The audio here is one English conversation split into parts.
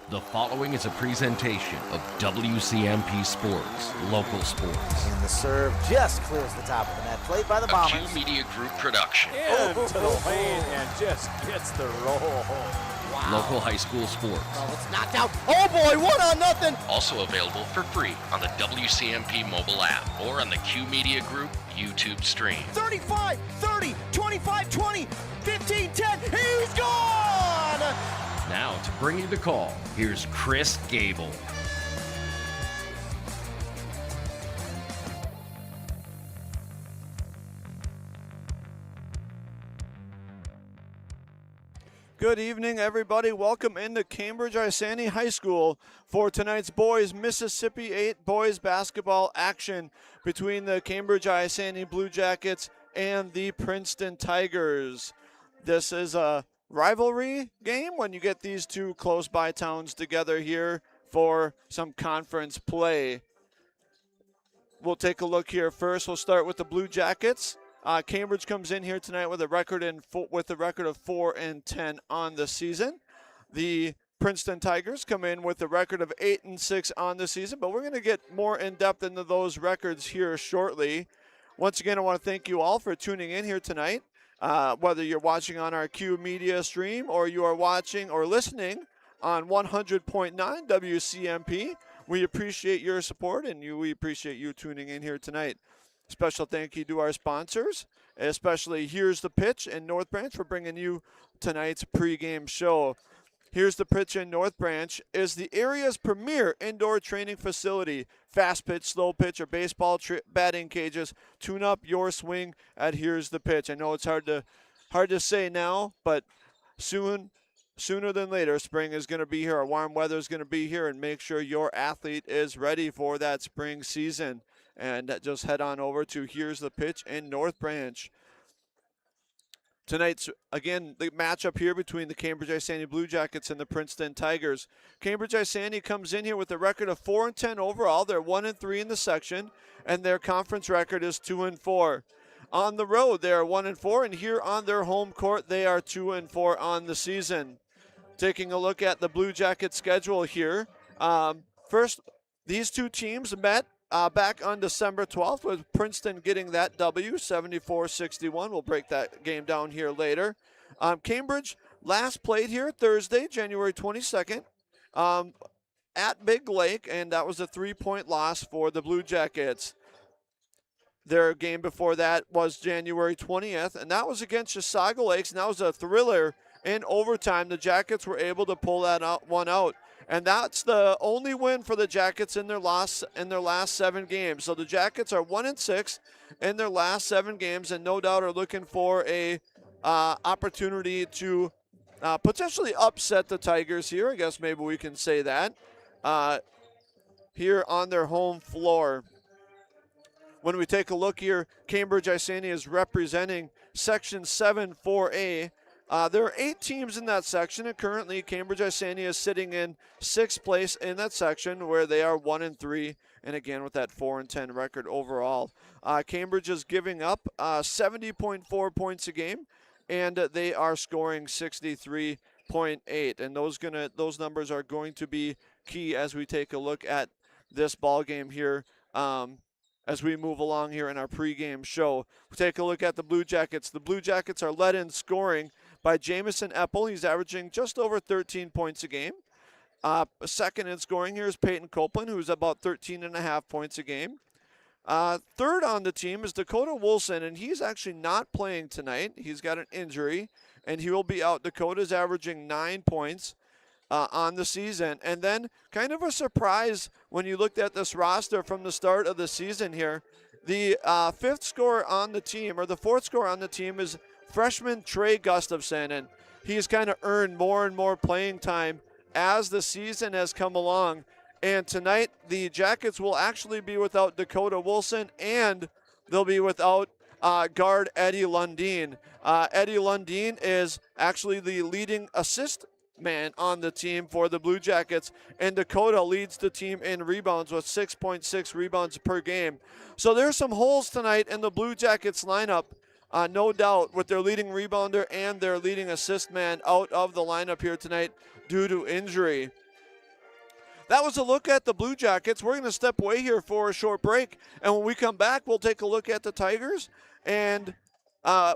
The following is a presentation of WCMP Sports, local sports. And the serve just clears the top of the net. Played by the Bombers. A Q Media Group production. Into the lane and just gets the roll. Wow. Local high school sports. Oh, it's knocked out. Oh boy, 1-0. Also available for free on the WCMP mobile app or on the Q Media Group YouTube stream. 35, 30, 25, 20, 15, 10. He's gone! Now to bring you the call, here's Chris Gable. Good evening, everybody. Welcome into Cambridge-Isanti High School for tonight's boys Mississippi 8 boys basketball action between the Cambridge-Isanti Blue Jackets and the Princeton Tigers. This is a rivalry game when you get these two close by towns together here for some conference play. We'll take a look here first. We'll start with the Blue Jackets. Cambridge comes in here tonight with a record of 4-10 on the season. The Princeton Tigers come in with a record of 8-6 on the season, but we're going to get more in depth into those records here shortly. Once again, I want to thank you all for tuning in here tonight. Whether you're watching on our Q Media stream or you are watching or listening on 100.9 WCMP, we appreciate your support and we appreciate you tuning in here tonight. Special thank you to our sponsors, especially Here's the Pitch in North Branch for bringing you tonight's pregame show. Here's the Pitch in North Branch is the area's premier indoor training facility. Fast pitch, slow pitch, or baseball batting cages. Tune up your swing at Here's the Pitch. I know it's hard to say now, but sooner than later, spring is going to be here. Our warm weather is going to be here, and make sure your athlete is ready for that spring season. And just head on over to Here's the Pitch in North Branch. Tonight's, again, the matchup here between the Cambridge-Isanti Blue Jackets and the Princeton Tigers. Cambridge-Isanti comes in here with a record of 4-10 overall. They're 1-3 in the section, and their conference record is 2-4. On the road, they are 1-4, and here on their home court, they are 2-4 on the season. Taking a look at the Blue Jackets schedule here. First, these two teams met back on December 12th with Princeton getting that W, 74-61. We'll break that game down here later. Cambridge last played here Thursday, January 22nd, at Big Lake, and that was a 3-point loss for the Blue Jackets. Their game before that was January 20th, and that was against Chisago Lakes, and that was a thriller in overtime. The Jackets were able to pull that one out. And that's the only win for the Jackets in their last 7 games. So the Jackets are 1-6 in their last 7 games, and no doubt are looking for a opportunity to potentially upset the Tigers here. I guess maybe we can say that here on their home floor. When we take a look here, Cambridge-Isanti is representing Section 7 4A. There are 8 teams in that section, and currently Cambridge-Isanti is sitting in 6th place in that section where they are 1-3, and again with that 4-10 record overall. Cambridge is giving up 70.4 points a game, and they are scoring 63.8, and those numbers are going to be key as we take a look at this ball game here. As we move along here in our pregame show, we take a look at the Blue Jackets. The Blue Jackets are led in scoring by Jamison Epple. He's averaging just over 13 points a game. Second in scoring here is Peyton Copeland, who's about 13.5 points a game. Third on the team is Dakota Wilson, and he's actually not playing tonight. He's got an injury, and he will be out. Dakota's averaging 9 points on the season. And then kind of a surprise when you looked at this roster from the start of the season here. The fourth scorer on the team is freshman Trey Gustafson, and he's kind of earned more and more playing time as the season has come along. And tonight, the Jackets will actually be without Dakota Wilson, and they'll be without guard Eddie Lundeen. Eddie Lundeen is actually the leading assist man on the team for the Blue Jackets, and Dakota leads the team in rebounds with 6.6 rebounds per game. So there's some holes tonight in the Blue Jackets lineup. No doubt, with their leading rebounder and their leading assist man out of the lineup here tonight due to injury. that was a look at the Blue Jackets. We're going to step away here for a short break, and when we come back, we'll take a look at the Tigers and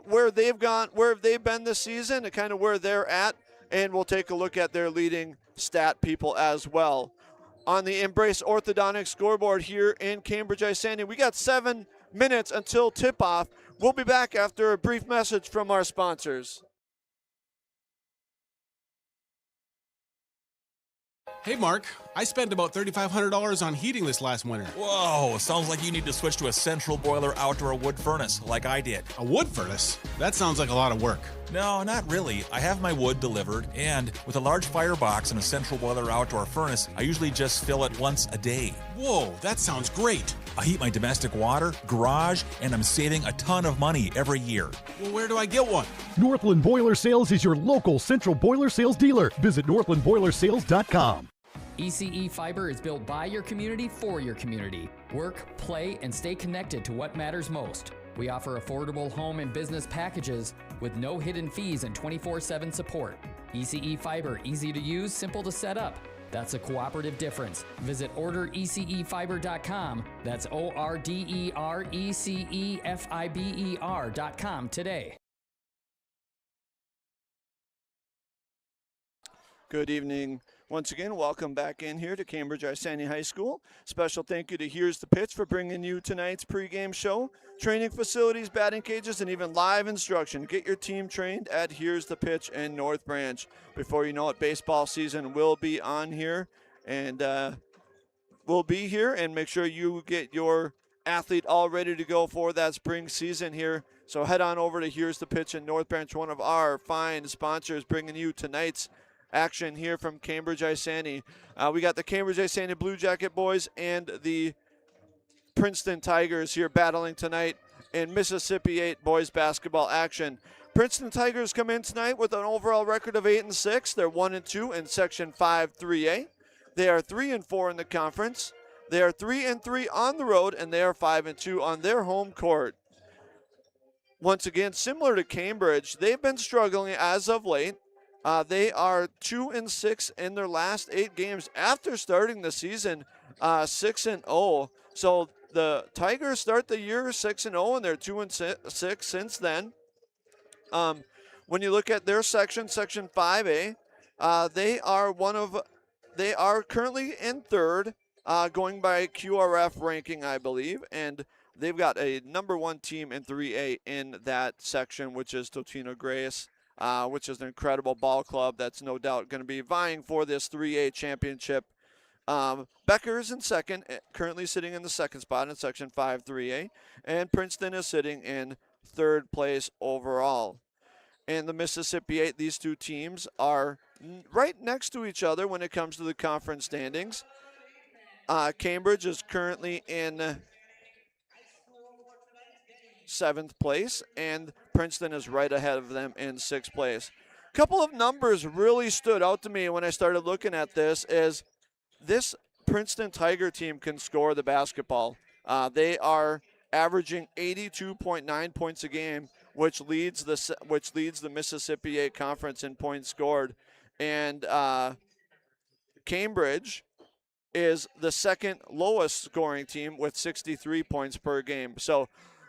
where they've gone, where they've been this season, and kind of where they're at, and we'll take a look at their leading stat people as well. On the Embrace Orthodontics scoreboard here in Cambridge-Isanti, we got 7 minutes until tip-off. We'll be back after a brief message from our sponsors. Hey, Mark, I spent about $3,500 on heating this last winter. Whoa, sounds like you need to switch to a central boiler outdoor wood furnace, like I did. A wood furnace? That sounds like a lot of work. No, not really. I have my wood delivered, and with a large firebox and a central boiler outdoor furnace, I usually just fill it once a day. Whoa, that sounds great. I heat my domestic water, garage, and I'm saving a ton of money every year. Well, where do I get one? Northland Boiler Sales is your local central boiler sales dealer. Visit northlandboilersales.com. ECE Fiber is built by your community for your community. Work, play, and stay connected to what matters most. We offer affordable home and business packages with no hidden fees and 24/7 support. ECE Fiber, easy to use, simple to set up. That's a cooperative difference. Visit orderecefiber.com. That's orderecefiber.com today. Good evening. Once again, welcome back in here to Cambridge-Isanti High School. Special thank you to Here's the Pitch for bringing you tonight's pregame show. Training facilities, batting cages, and even live instruction. Get your team trained at Here's the Pitch in North Branch. Before you know it, baseball season will be on here, and we'll be here, and make sure you get your athlete all ready to go for that spring season here. So head on over to Here's the Pitch in North Branch, one of our fine sponsors, bringing you tonight's action here from Cambridge-Isanti. We got the Cambridge-Isanti Blue Jacket boys and the Princeton Tigers here battling tonight in Mississippi 8 boys basketball action. Princeton Tigers come in tonight with an overall record of 8-6. They're 1-2 in Section 5 3A. They are 3-4 in the conference. They are 3-3 on the road, and they are 5-2 on their home court. Once again, similar to Cambridge, they've been struggling as of late. They are 2-6 in their last 8 games after starting the season 6-0. So the Tigers start the year 6-0, and they're 2-6 since then. When you look at their section 5A, they are currently in third, going by QRF ranking, I believe, and they've got a number 1 team in 3A in that section, which is Totino Grace. Which is an incredible ball club that's no doubt going to be vying for this 3A championship. Becker's in second, currently sitting in the second spot in Section 5 3A, and Princeton is sitting in third place overall. In the Mississippi 8, these two teams are right next to each other when it comes to the conference standings. Cambridge is currently in 7th place, and Princeton is right ahead of them in 6th place. A couple of numbers really stood out to me when I started looking at this. Is this Princeton Tiger team can score the basketball. They are averaging 82.9 points a game, which leads the Mississippi 8 Conference in points scored, and Cambridge is the second lowest scoring team with 63 points per game. So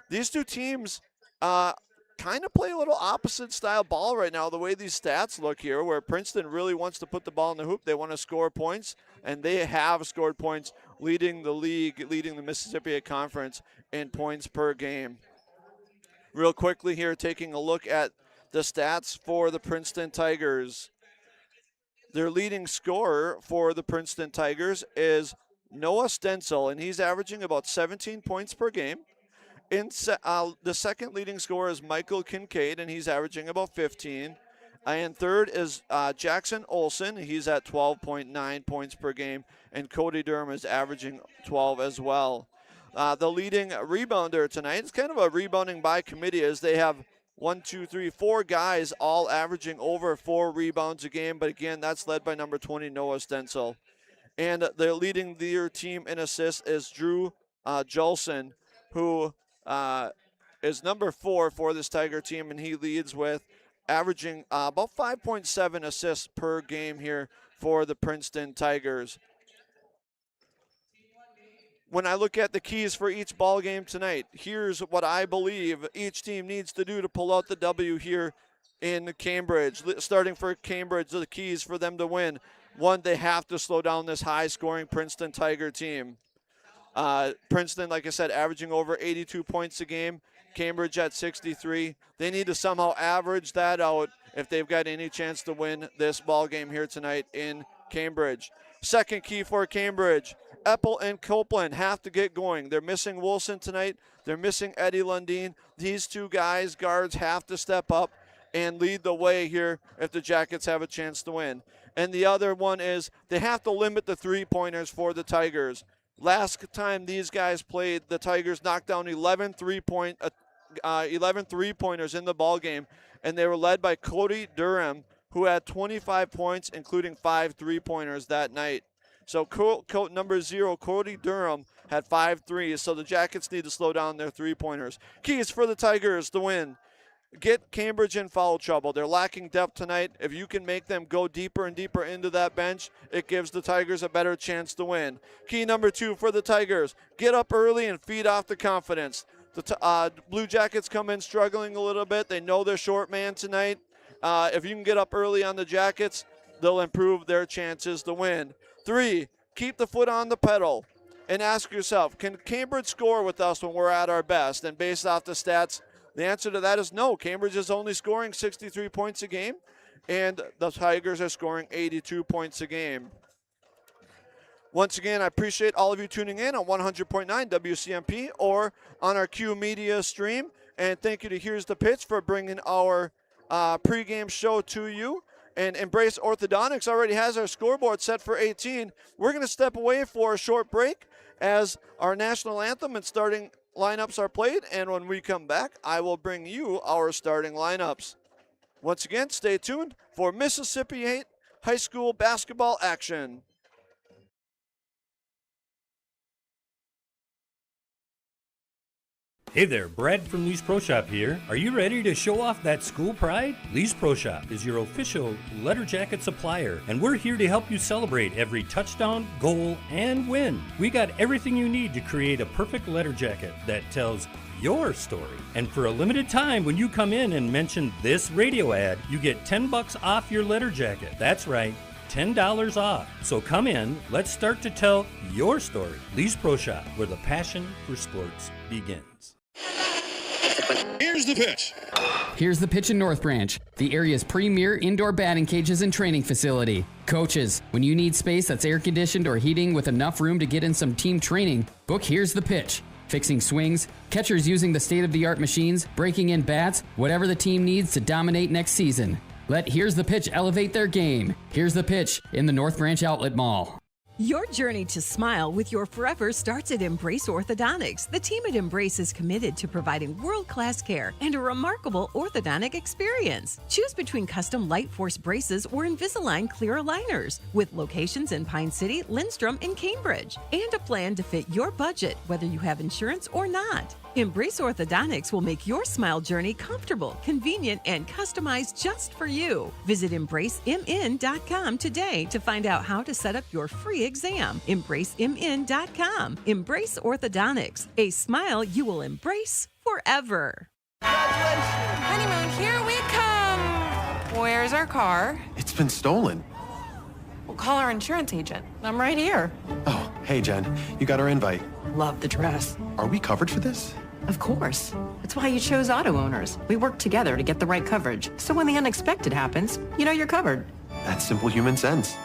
these two teams kind of play a little opposite style ball right now, the way these stats look here, where Princeton really wants to put the ball in the hoop. They want to score points, and they have scored points, leading the league, leading the Mississippi Conference in points per game. Real quickly here, taking a look at the stats for the Princeton Tigers. Their leading scorer for the Princeton Tigers is Noah Stencil, and he's averaging about 17 points per game. The second leading scorer is Michael Kincaid, and he's averaging about 15. And third is Jackson Olson. He's at 12.9 points per game. And Cody Durham is averaging 12 as well. The leading rebounder tonight, it's kind of a rebounding by committee, as they have 4 guys all averaging over 4 rebounds a game. But again, that's led by number 20, Noah Stencil. And they're leading their team in assists is Drew Jolson, who is number 4 for this Tiger team, and he leads with averaging about 5.7 assists per game here for the Princeton Tigers. when I look at the keys for each ball game tonight, here's what I believe each team needs to do to pull out the W here in Cambridge. Starting for Cambridge, the keys for them to win. One, they have to slow down this high-scoring Princeton Tiger team. Princeton, like I said, averaging over 82 points a game. Cambridge at 63. They need to somehow average that out if they've got any chance to win this ball game here tonight in Cambridge. Second key for Cambridge, Eppel and Copeland have to get going. They're missing Wilson tonight. They're missing Eddie Lundeen. These two guys, guards, have to step up and lead the way here if the Jackets have a chance to win. And the other one is they have to limit the three-pointers for the Tigers. Last time these guys played, the Tigers knocked down 11 three-pointers in the ball game, and they were led by Cody Durham, who had 25 points, including 5 three-pointers that night. So number 0, Cody Durham, had 5 threes, so the Jackets need to slow down their three-pointers. Keys for the Tigers to win. Get Cambridge in foul trouble. They're lacking depth tonight. If you can make them go deeper and deeper into that bench, it gives the Tigers a better chance to win. Key number 2 for the Tigers, get up early and feed off the confidence. The Blue Jackets come in struggling a little bit. They know they're short man tonight. If you can get up early on the Jackets, they'll improve their chances to win. 3, keep the foot on the pedal and ask yourself, can Cambridge score with us when we're at our best? And based off the stats, the answer to that is no. Cambridge is only scoring 63 points a game, and the Tigers are scoring 82 points a game. Once again, I appreciate all of you tuning in on 100.9 WCMP or on our Q Media stream. And thank you to Here's the Pitch for bringing our pregame show to you. And Embrace Orthodontics already has our scoreboard set for 18. We're going to step away for a short break as our national anthem and starting lineups are played. And when we come back, I will bring you our starting lineups. Once again, stay tuned for Mississippi 8 high school basketball action. Hey there, Brad from Lee's Pro Shop here. Are you ready to show off that school pride? Lee's Pro Shop is your official letter jacket supplier, and we're here to help you celebrate every touchdown, goal, and win. We got everything you need to create a perfect letter jacket that tells your story. And for a limited time, when you come in and mention this radio ad, you get $10 off your letter jacket. That's right, $10 off. So come in, let's start to tell your story. Lee's Pro Shop, where the passion for sports begins. Here's the pitch. Here's the pitch in North Branch, the area's premier indoor batting cages and training facility. Coaches, when you need space that's air conditioned or heating with enough room to get in some team training, book Here's the Pitch. Fixing swings, catchers using the state-of-the-art machines, breaking in bats, whatever the team needs to dominate next season. Let Here's the Pitch elevate their game. Here's the Pitch in the North Branch Outlet Mall. Your journey to smile with your forever starts at Embrace Orthodontics. The team at Embrace is committed to providing world-class care and a remarkable orthodontic experience. Choose between custom Light Force braces or Invisalign clear aligners with locations in Pine City, Lindstrom, and Cambridge, and a plan to fit your budget, whether you have insurance or not. Embrace Orthodontics will make your smile journey comfortable, convenient, and customized just for you. Visit EmbraceMN.com today to find out how to set up your free exam. EmbraceMN.com. Embrace Orthodontics, a smile you will embrace forever. Honeymoon, here we come. Where's our car? It's been stolen. We'll call our insurance agent. I'm right here. Oh, hey, Jen. You got our invite. Love the dress. Are we covered for this? Of course. That's why you chose auto owners. We work together to get the right coverage. So when the unexpected happens, you know you're covered. That's simple human sense.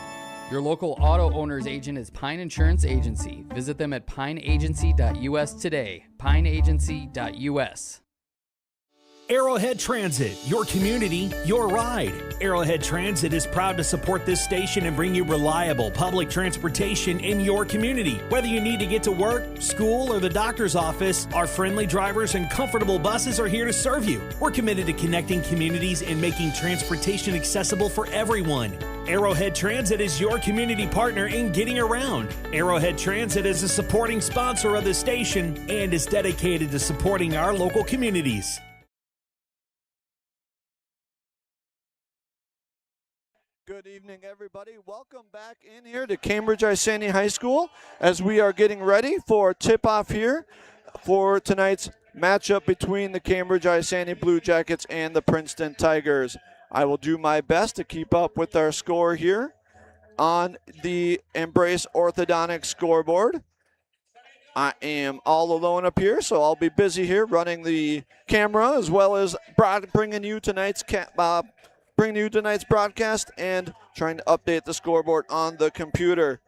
Your local auto owner's agent is Pine Insurance Agency. Visit them at pineagency.us today. pineagency.us. Arrowhead Transit, your community, your ride. Arrowhead Transit is proud to support this station and bring you reliable public transportation in your community. Whether you need to get to work, school, or the doctor's office, our friendly drivers and comfortable buses are here to serve you. We're committed to connecting communities and making transportation accessible for everyone. Arrowhead Transit is your community partner in getting around. Arrowhead Transit is a supporting sponsor of the station and is dedicated to supporting our local communities. Good evening, everybody. Welcome back in here to Cambridge-Isanti High School as we are getting ready for tip-off here for tonight's matchup between the Cambridge-Isanti Blue Jackets and the Princeton Tigers. I will do my best to keep up with our score here on the Embrace Orthodontics scoreboard. I am all alone up here, so I'll be busy here running the camera as well as bringing you tonight's broadcast and trying to update the scoreboard on the computer.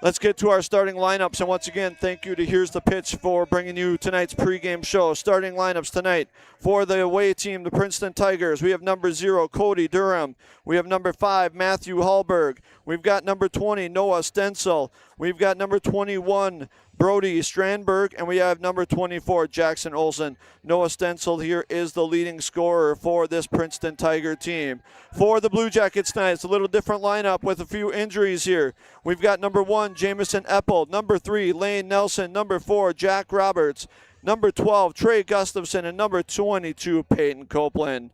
Let's get to our starting lineups, and once again, thank you to Here's the Pitch for bringing you tonight's pregame show. Starting lineups tonight for the away team, the Princeton Tigers. We have number 0, Cody Durham. We have number 5, Matthew Hallberg. We've got number 20, Noah Stencil. We've got number 21, Brody Strandberg, and we have number 24, Jackson Olson. Noah Stencil here is the leading scorer for this Princeton Tiger team. For the Blue Jackets tonight, it's a little different lineup with a few injuries here. We've got number 1, Jamison Eppel, number 3, Lane Nelson, number 4, Jack Roberts, number 12, Trey Gustafson, and number 22, Peyton Copeland.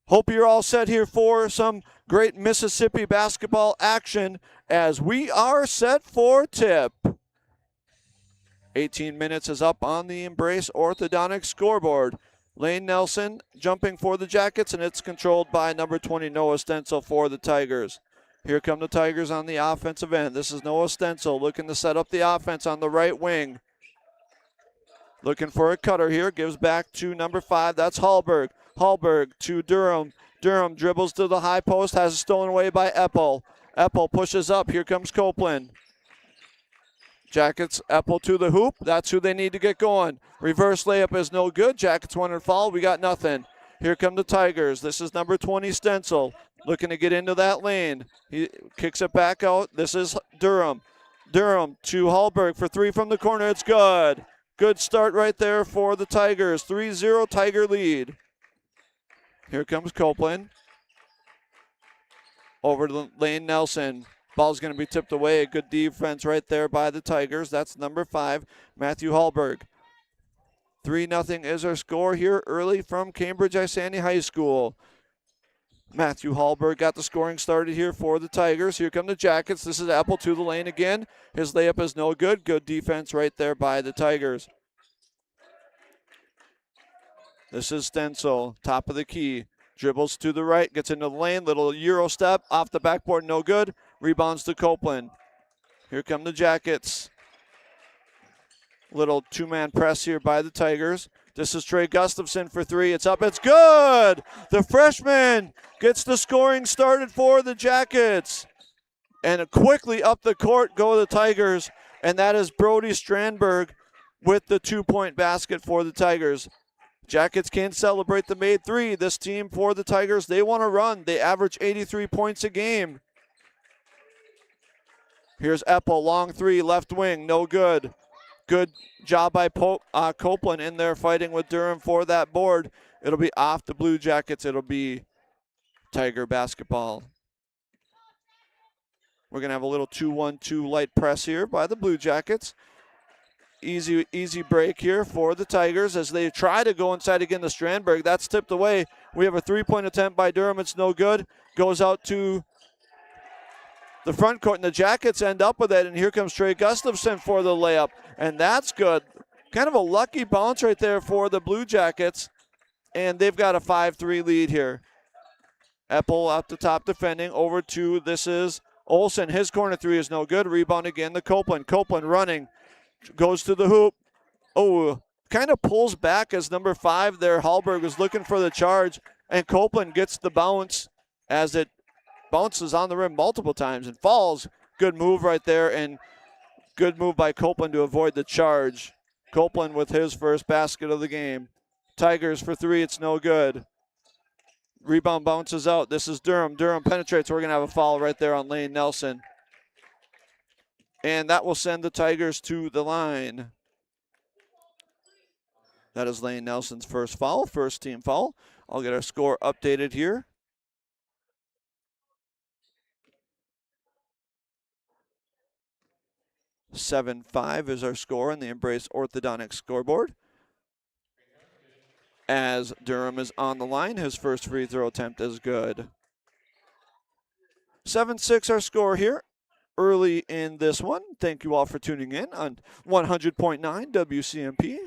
Hope you're all set here for some great Mississippi basketball action as we are set for tip. 18 minutes is up on the Embrace Orthodontics scoreboard. Lane Nelson jumping for the Jackets, and it's controlled by number 20, Noah Stencil for the Tigers. Here come the Tigers on the offensive end. This is Noah Stencil looking to set up the offense on the right wing. Looking for a cutter here, gives back to number 5, that's Hallberg. Hallberg to Durham. Durham dribbles to the high post, has it stolen away by Eppel. Eppel pushes up, here comes Copeland. Jackets, Eppel to the hoop. That's who they need to get going. Reverse layup is no good. Jackets wanted to foul. We got nothing. Here come the Tigers. This is number 20, Stencil, looking to get into that lane. He kicks it back out. This is Durham. Durham to Hallberg for 3 from the corner. It's good. Good start right there for the Tigers. 3-0 Tiger lead. Here comes Copeland. Over to Lane Nelson. Ball's going to be tipped away. Good defense right there by the Tigers. That's number 5, Matthew Hallberg. 3-0 is our score here early from Cambridge-Isanti High School. Matthew Hallberg got the scoring started here for the Tigers. Here come the Jackets. This is Eppel to the lane again. His layup is no good. Good defense right there by the Tigers. This is Stencil, top of the key. Dribbles to the right, gets into the lane. Little Euro step, off the backboard, no good. Rebounds to Copeland. Here come the Jackets. Little two-man press here by the Tigers. This is Trey Gustafson for 3. It's up, it's good! The freshman gets the scoring started for the Jackets. And quickly up the court go the Tigers. And that is Brody Strandberg with the 2-point basket for the Tigers. Jackets can't celebrate the made 3. This team for the Tigers, they want to run. They average 83 points a game. Here's Eppel, long 3, left wing, no good. Good job by Copeland in there fighting with Durham for that board. It'll be off the Blue Jackets. It'll be Tiger basketball. We're going to have a little 2-1-2 light press here by the Blue Jackets. Easy break here for the Tigers as they try to go inside again to Strandberg. That's tipped away. We have a 3-point attempt by Durham. It's no good. Goes out to the front court, and the Jackets end up with it. And here comes Trey Gustafson for the layup. And that's good. Kind of a lucky bounce right there for the Blue Jackets. And they've got a 5-3 lead here. Eppel out the top defending. Over to, this is Olson. His corner 3 is no good. Rebound again to Copeland. Copeland running. Goes to the hoop. Oh, kind of pulls back as number 5 there. Hallberg is looking for the charge. And Copeland gets the bounce as it bounces on the rim multiple times and falls. Good move right there, and good move by Copeland to avoid the charge. Copeland with his first basket of the game. Tigers for 3, it's no good. Rebound bounces out. This is Durham. Durham penetrates. We're going to have a foul right there on Lane Nelson. And that will send the Tigers to the line. That is Lane Nelson's first foul, first team foul. I'll get our score updated here. (7-5) is our score on the Embrace Orthodontics scoreboard. As Durham is on the line, his first free throw attempt is good. 7-6 our score here early in this one. Thank you all for tuning in on 100.9 WCMP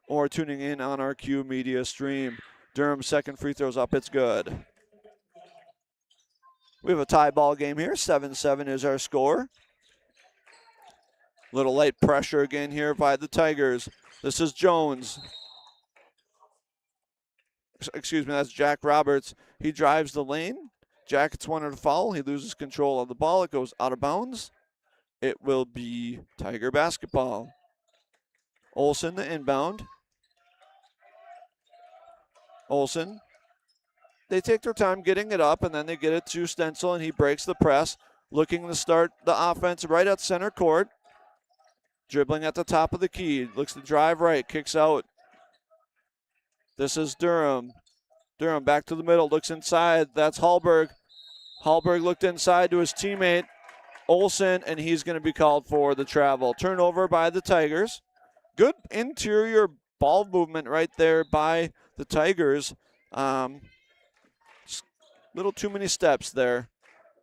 or tuning in on our Q Media stream. Durham's second free throw's up. It's good. We have a tie ball game here. 7-7 is our score. Little light pressure again here by the Tigers. This is Jones. Excuse me, that's Jack Roberts. He drives the lane. Jackets wanted a foul. He loses control of the ball. It goes out of bounds. It will be Tiger basketball. Olsen, the inbound. Olsen. They take their time getting it up, and then they get it to Stenzel, and he breaks the press, looking to start the offense right at center court. Dribbling at the top of the key. Looks to drive right, kicks out. This is Durham. Durham back to the middle, looks inside. That's Hallberg. Hallberg looked inside to his teammate, Olsen, and he's going to be called for the travel. Turnover by the Tigers. Good interior ball movement right there by the Tigers. Little too many steps there.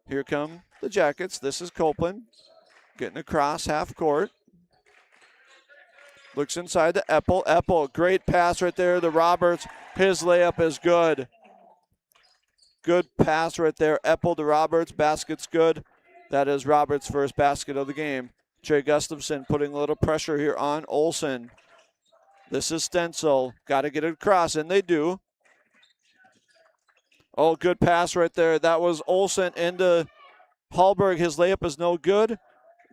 Here come the Jackets. This is Copeland getting across half court. Looks inside to Eppel. Eppel, great pass right there to Roberts. His layup is good. Good pass right there. Eppel to Roberts. Basket's good. That is Roberts' first basket of the game. Trey Gustafson putting a little pressure here on Olsen. This is Stenzel. Got to get it across, and they do. Oh, good pass right there. That was Olsen into Hallberg. His layup is no good.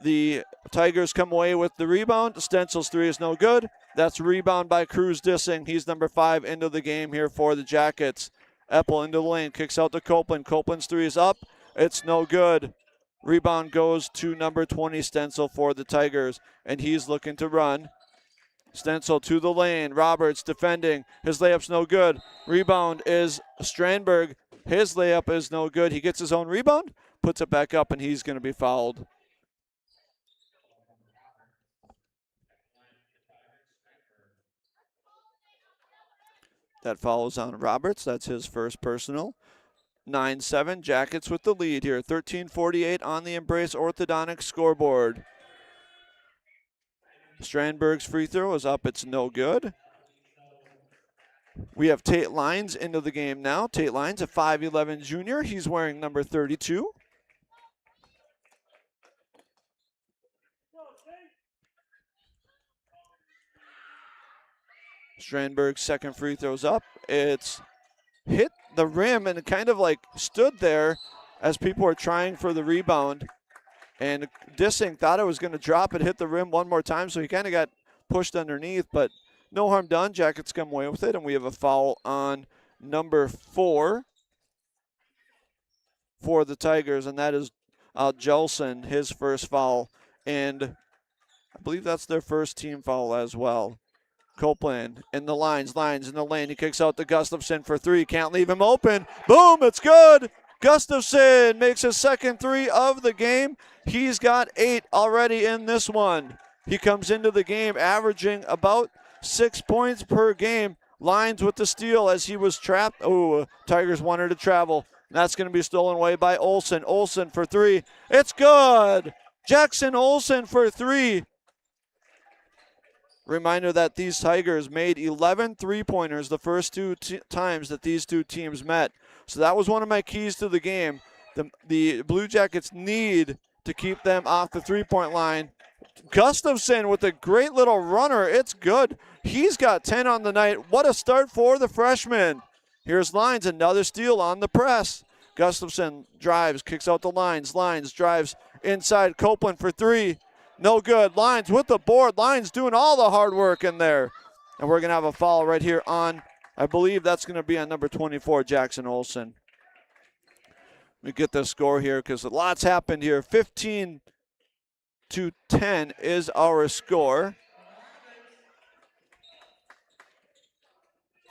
The Tigers come away with the rebound. Stenzel's three is no good. That's a rebound by Cruz Dissing. He's number 5 into the game here for the Jackets. Eppel into the lane, kicks out to Copeland. Copeland's three is up. It's no good. Rebound goes to number 20, Stenzel, for the Tigers, and he's looking to run. Stenzel to the lane. Roberts defending. His layup's no good. Rebound is Strandberg. His layup is no good. He gets his own rebound, puts it back up, and he's going to be fouled. That follows on Roberts. That's his first personal. 9-7, Jackets with the lead here. 13:48 on the Embrace Orthodontics scoreboard. Strandberg's free throw is up. It's no good. We have Tate Lyons into the game now. Tate Lyons, a 5'11 junior. He's wearing number 32. Strandberg's second free throw's up. It's hit the rim and it kind of like stood there as people were trying for the rebound. And Dissing thought it was going to drop. It hit the rim one more time, so he kind of got pushed underneath, but no harm done. Jackets come away with it, and we have a foul on number 4 for the Tigers, and that is Jelson, his first foul. And I believe that's their first team foul as well. Copeland in the lines in the lane. He kicks out to Gustafson for 3. Can't leave him open. Boom, it's good. Gustafson makes his second 3 of the game. He's got 8 already in this one. He comes into the game averaging about 6 points per game. Lyons with the steal as he was trapped. Oh, Tigers wanted to travel. That's going to be stolen away by Olsen. Olsen for 3. It's good. Jackson Olsen for 3. Reminder that these Tigers made 11 three-pointers the first 2 times that these two teams met. So that was one of my keys to the game. The Blue Jackets need to keep them off the three-point line. Gustafson with a great little runner. It's good. He's got 10 on the night. What a start for the freshman. Here's Lyons, another steal on the press. Gustafson drives, kicks out the Lyons. Lyons drives inside. Copeland for 3. No good. Lyons with the board. Lyons doing all the hard work in there. And we're going to have a foul right here on, I believe that's going to be on number 24, Jackson Olsen. Let me get the score here because a lot's happened here. 15-10 is our score.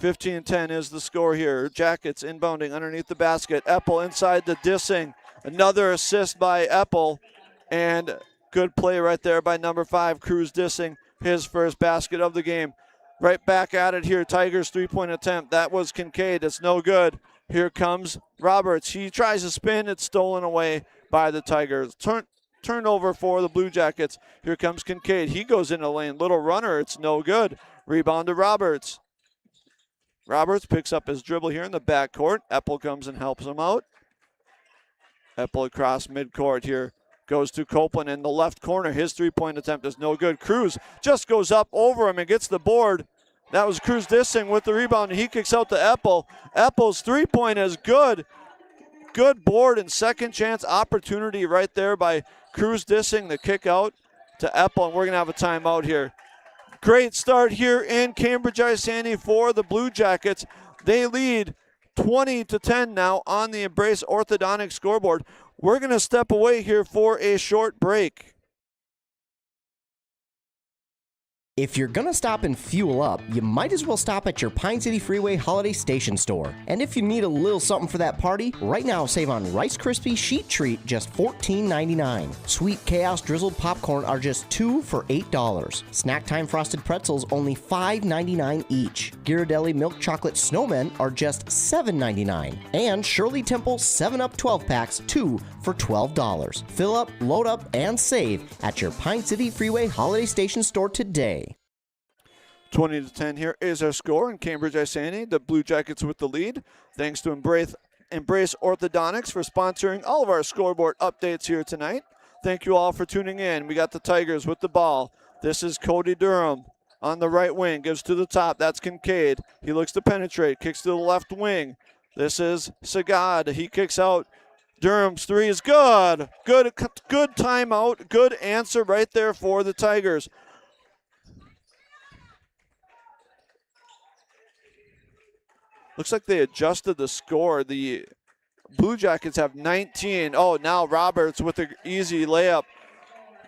15-10 is the score here. Jackets inbounding underneath the basket. Eppel inside the Dissing. Another assist by Eppel. And good play right there by number 5, Cruz Dissing, his first basket of the game. Right back at it here, Tigers 3-point attempt. That was Kincaid. It's no good. Here comes Roberts. He tries to spin. It's stolen away by the Tigers. Turnover for the Blue Jackets. Here comes Kincaid. He goes in the lane. Little runner. It's no good. Rebound to Roberts. Roberts picks up his dribble here in the backcourt. Eppel comes and helps him out. Eppel across midcourt here. Goes to Copeland in the left corner. His three-point attempt is no good. Cruz just goes up over him and gets the board. That was Cruz Dissing with the rebound, and he kicks out to Eppel. Eppel's three-point is good. Good board and second chance opportunity right there by Cruz Dissing. The kick out to Eppel, and we're going to have a timeout here. Great start here in Cambridge-Isanti for the Blue Jackets. They lead 20-10 now on the Embrace Orthodontic scoreboard. We're going to step away here for a short break. If you're gonna stop and fuel up, you might as well stop at your Pine City Freeway Holiday Station store. And if you need a little something for that party, right now save on Rice Krispie Sheet Treat, just $14.99. Sweet Chaos Drizzled Popcorn are just $2 for $8. Snack Time Frosted Pretzels only $5.99 each. Ghirardelli Milk Chocolate Snowmen are just $7.99. And Shirley Temple 7-Up 12-packs, 2 for $12. Fill up, load up, and save at your Pine City Freeway Holiday Station store today. 20-10 here is our score in Cambridge-Isanti. The Blue Jackets with the lead. Thanks to Embrace Orthodontics for sponsoring all of our scoreboard updates here tonight. Thank you all for tuning in. We got the Tigers with the ball. This is Cody Durham on the right wing. Gives to the top. That's Kincaid. He looks to penetrate. Kicks to the left wing. This is Sagad. He kicks out. Durham's three is good. Good timeout. Good answer right there for the Tigers. Looks like they adjusted the score. The Blue Jackets have 19. Oh, now Roberts with an easy layup.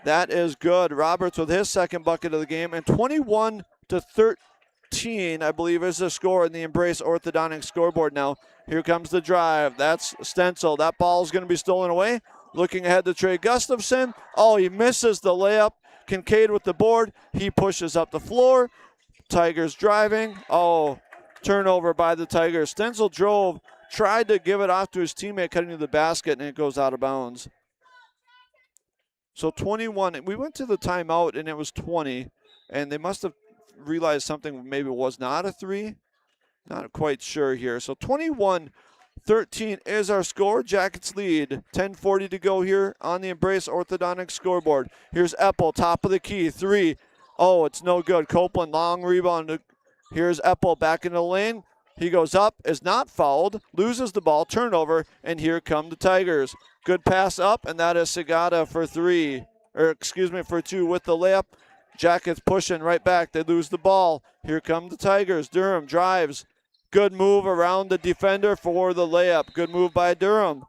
That is good. Roberts with his second bucket of the game. And 21-13, I believe, is the score in the Embrace Orthodontic scoreboard now. Here comes the drive. That's Stencil. That ball is going to be stolen away. Looking ahead to Trey Gustafson. Oh, he misses the layup. Kincaid with the board. He pushes up the floor. Tigers driving. Oh, turnover by the Tigers. Stencil drove, tried to give it off to his teammate cutting to the basket, and it goes out of bounds. So 21. We went to the timeout, and it was 20, and they must have realized something maybe was not a three. Not quite sure here. So 21-13 is our score. Jackets lead. 10:40 to go here on the Embrace Orthodontic scoreboard. Here's Eppel, top of the key. Three. Oh, it's no good. Copeland, long rebound. Here's Eppel back in the lane. He goes up, is not fouled, loses the ball, turnover, and here come the Tigers. Good pass up, and that is Sagada for for two with the layup. Jackets pushing right back. They lose the ball. Here come the Tigers. Durham drives. Good move around the defender for the layup. Good move by Durham.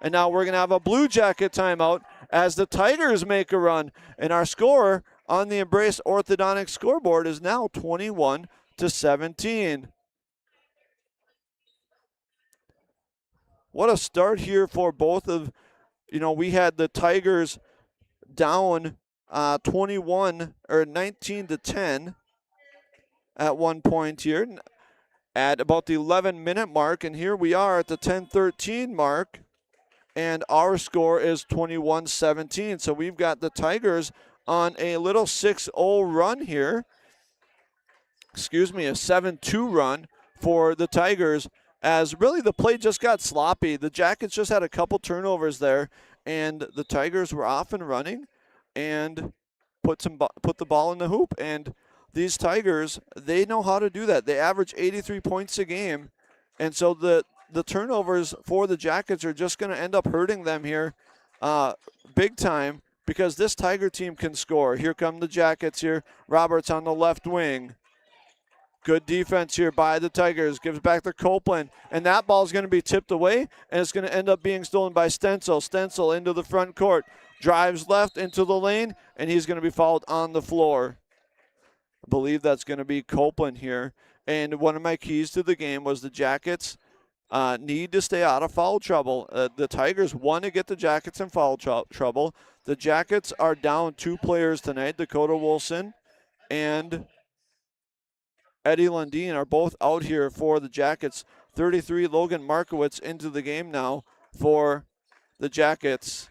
And now we're going to have a Blue Jacket timeout as the Tigers make a run. And our score on the Embrace Orthodontic scoreboard is now 21-17. What a start here for both of, we had the Tigers down 19-10 at one point here at about the 11-minute mark, and here we are at the 10:13 mark, and our score is 21-17. So we've got the Tigers on a little 6-0 run here. A 7-2 run for the Tigers, as really the play just got sloppy. The Jackets just had a couple turnovers there, and the Tigers were off and running and put the ball in the hoop. And these Tigers, they know how to do that. They average 83 points a game, and so the turnovers for the Jackets are just going to end up hurting them here big time, because this Tiger team can score. Here come the Jackets here. Roberts on the left wing. Good defense here by the Tigers. Gives back to Copeland. And that ball is going to be tipped away, and it's going to end up being stolen by Stencil. Stencil into the front court. Drives left into the lane, and he's going to be fouled on the floor. I believe that's going to be Copeland here. And one of my keys to the game was the Jackets need to stay out of foul trouble. The Tigers want to get the Jackets in foul trouble. The Jackets are down 2 players tonight. Dakota Wilson and Eddie Lundeen are both out here for the Jackets. 33, Logan Markowitz into the game now for the Jackets.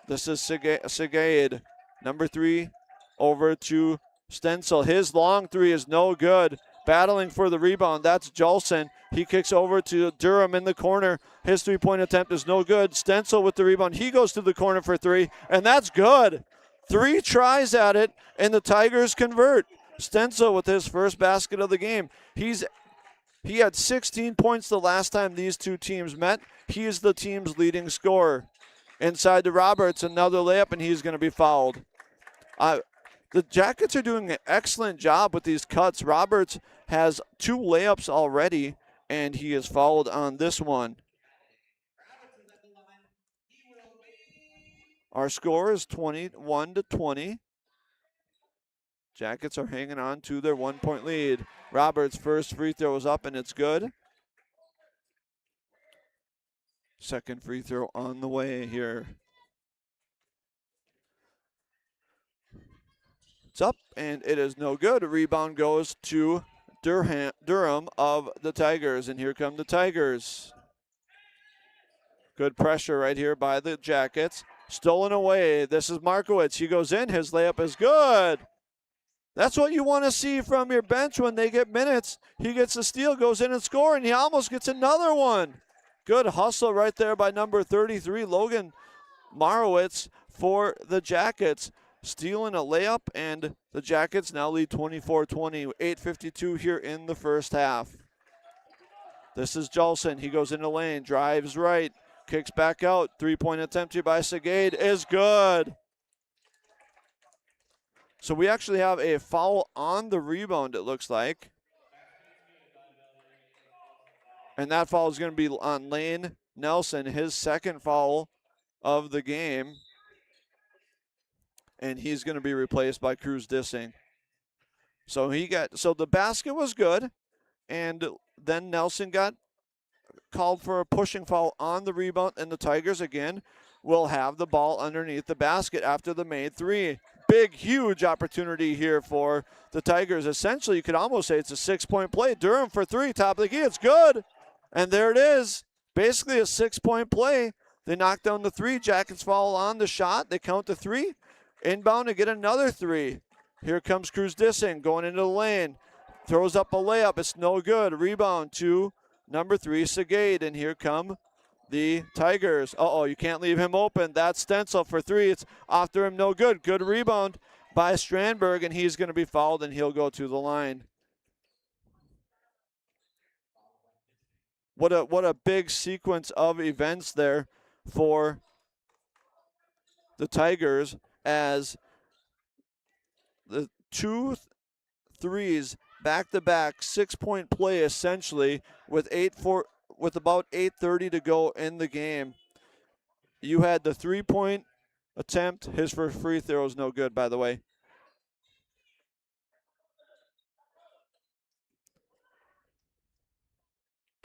This is Segade. Number 3 over to Stencil. His long three is no good. Battling for the rebound, that's Jolson. He kicks over to Durham in the corner. His three-point attempt is no good. Stencil with the rebound. He goes to the corner for three, and that's good. 3 tries at it, and the Tigers convert. Stencil with his first basket of the game. He had 16 points the last time these two teams met. He is the team's leading scorer. Inside to Roberts, another layup, and he's going to be fouled. The Jackets are doing an excellent job with these cuts. Roberts has 2 layups already, and he is fouled on this one. Our score is 21-20. Jackets are hanging on to their 1-point lead. Roberts' first free throw is up, and it's good. Second free throw on the way here. It's up, and it is no good. A rebound goes to Durham of the Tigers, and here come the Tigers. Good pressure right here by the Jackets. Stolen away. This is Markowitz. He goes in. His layup is good. That's what you want to see from your bench when they get minutes. He gets a steal, goes in and scores, and he almost gets another one. Good hustle right there by number 33, Logan Marowitz, for the Jackets. Stealing a layup, and the Jackets now lead 24-20. 8:52 here in the first half. This is Jolson. He goes into lane, drives right, kicks back out. Three-point attempt here by Segade is good. So we actually have a foul on the rebound, it looks like. And that foul is going to be on Lane Nelson, his second foul of the game. And he's going to be replaced by Cruz Dissing. So the basket was good, and then Nelson got called for a pushing foul on the rebound, and the Tigers again will have the ball underneath the basket after the made three. Big, huge opportunity here for the Tigers. Essentially, you could almost say it's a 6-point play. Durham for three, top of the key, it's good. And there it is, basically a 6-point play. They knock down the three, Jackets follow on the shot, they count the three. Inbound to get another three. Here comes Cruz Dissing going into the lane. Throws up a layup. It's no good. Rebound to number 3, Segade. And here come the Tigers. You can't leave him open. That's Stencil for three. It's after him, no good. Good rebound by Strandberg, and he's going to be fouled, and he'll go to the line. What a big sequence of events there for the Tigers, as the 2 threes back-to-back 6-point play essentially with about 8:30 to go in the game. You had the 3-point attempt. His first free throw is no good, by the way.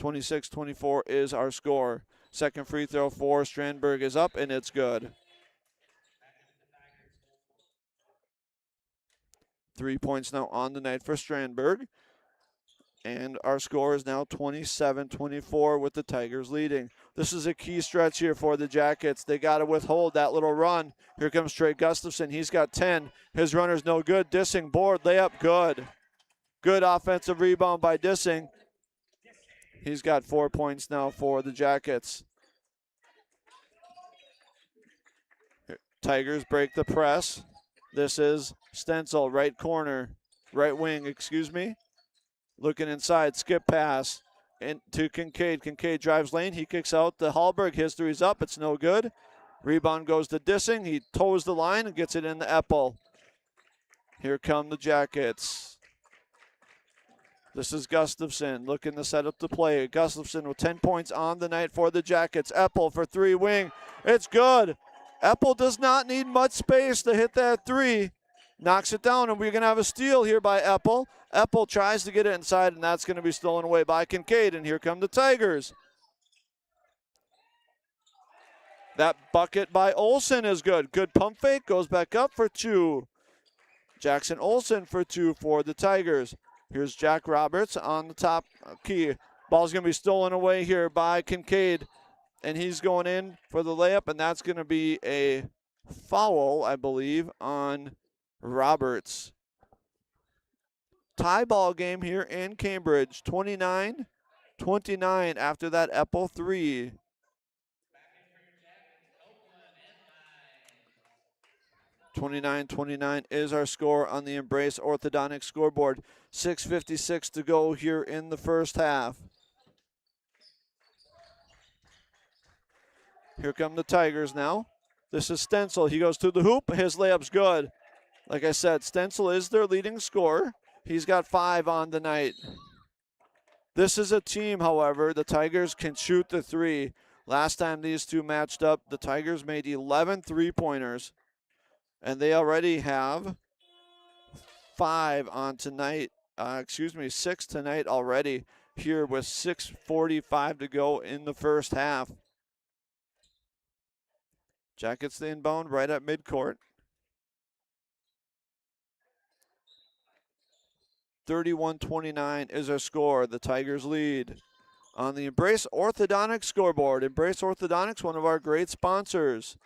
(26-24) is our score. Second free throw for Strandberg is up, and it's good. 3 points now on the night for Strandberg. And our score is now 27-24 with the Tigers leading. This is a key stretch here for the Jackets. They got to withhold that little run. Here comes Trey Gustafson. He's got 10. His runner's no good. Dissing board, layup good. Good offensive rebound by Dissing. He's got 4 points now for the Jackets. Tigers break the press. This is Stencil, right wing, excuse me. Looking inside, skip pass into Kincaid. Kincaid drives lane, he kicks out to Hallberg. His three's up, it's no good. Rebound goes to Dissing. He toes the line and gets it in the Eppel. Here come the Jackets. This is Gustafson looking to set up the play. Gustafson with 10 points on the night for the Jackets. Eppel for three, wing. It's good. Eppel does not need much space to hit that three. Knocks it down, and we're going to have a steal here by Eppel. Eppel tries to get it inside, and that's going to be stolen away by Kincaid, and here come the Tigers. That bucket by Olsen is good. Good pump fake, goes back up for two. Jackson Olsen for two for the Tigers. Here's Jack Roberts on the top key. Ball's going to be stolen away here by Kincaid, and he's going in for the layup, and that's going to be a foul, I believe, on Roberts. Tie ball game here in Cambridge, 29-29 after that Epple 3. (29-29) is our score on the Embrace Orthodontic scoreboard. 6:56 to go here in the first half. Here come the Tigers now. This is Stencil. He goes to the hoop. His layup's good. Like I said, Stencil is their leading scorer. He's got 5 on the night. This is a team, however, the Tigers can shoot the 3. Last time these two matched up, the Tigers made 11 3-pointers. And they already have 5 on tonight. 6 tonight already here with 6:45 to go in the first half. Jackets the inbound right at midcourt. 31-29 is our score. The Tigers lead on the Embrace Orthodontics scoreboard. Embrace Orthodontics, one of our great sponsors.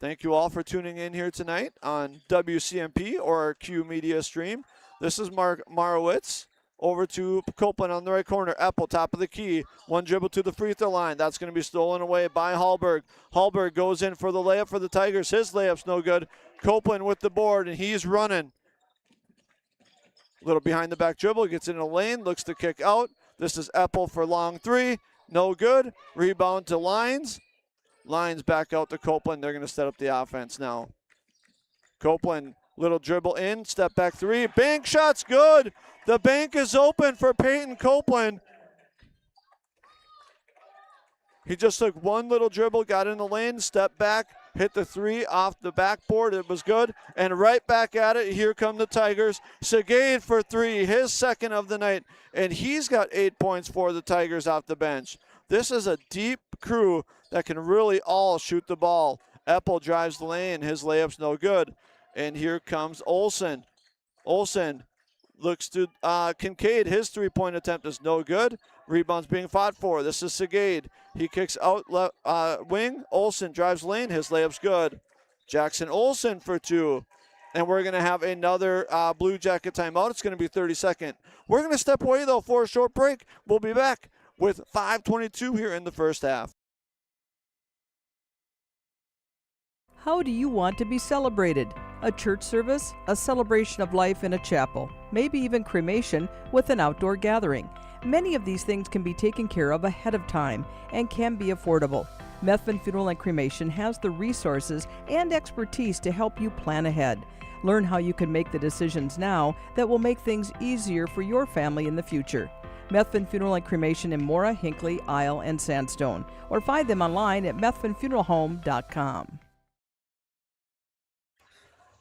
Thank you all for tuning in here tonight on WCMP or our Q Media stream. This is Mark Marowitz. Over to Copeland on the right corner. Epple, top of the key. One dribble to the free throw line. That's going to be stolen away by Hallberg. Hallberg goes in for the layup for the Tigers. His layup's no good. Copeland with the board, and he's running. A little behind the back dribble. Gets in a lane. Looks to kick out. This is Epple for long 3. No good. Rebound to Lines. Lines back out to Copeland. They're going to set up the offense now. Copeland, little dribble in. Step back 3. Bank shot's good. The bank is open for Peyton Copeland. He just took one little dribble, got in the lane, stepped back, hit the 3 off the backboard. It was good. And right back at it, here come the Tigers. Segade for 3, his second of the night. And he's got 8 points for the Tigers off the bench. This is a deep crew that can really all shoot the ball. Epple drives the lane. His layup's no good. And here comes Olsen. Olsen looks to Kincaid. His 3-point attempt is no good. Rebound's being fought for. This is Segade. He kicks out wing. Olsen drives lane. His layup's good. Jackson Olsen for 2. And we're going to have another Blue Jacket timeout. It's going to be 30-second. We're going to step away, though, for a short break. We'll be back with 5:22 here in the first half. How do you want to be celebrated? A church service, a celebration of life in a chapel, maybe even cremation with an outdoor gathering. Many of these things can be taken care of ahead of time and can be affordable. Methvin Funeral and Cremation has the resources and expertise to help you plan ahead. Learn how you can make the decisions now that will make things easier for your family in the future. Methvin Funeral and Cremation in Mora, Hinckley, Isle, and Sandstone, or find them online at methvinfuneralhome.com.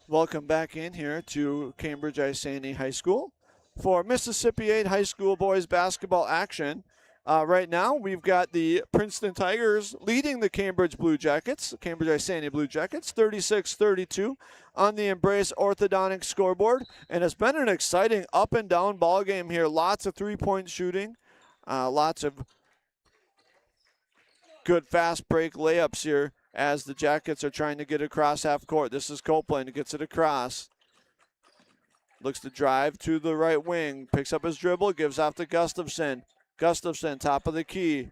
Welcome back in here to Cambridge-Isanti High School for Mississippi 8 High School boys basketball action. Right now, we've got the Princeton Tigers leading the Cambridge Blue Jackets, Cambridge-Isanti Blue Jackets, 36-32 on the Embrace Orthodontic scoreboard. And it's been an exciting up and down ball game here. Lots of 3-point shooting, lots of good fast break layups here as the Jackets are trying to get across half court. This is Copeland, gets it across. Looks to drive to the right wing, picks up his dribble, gives off to Gustafson. Gustafson, top of the key.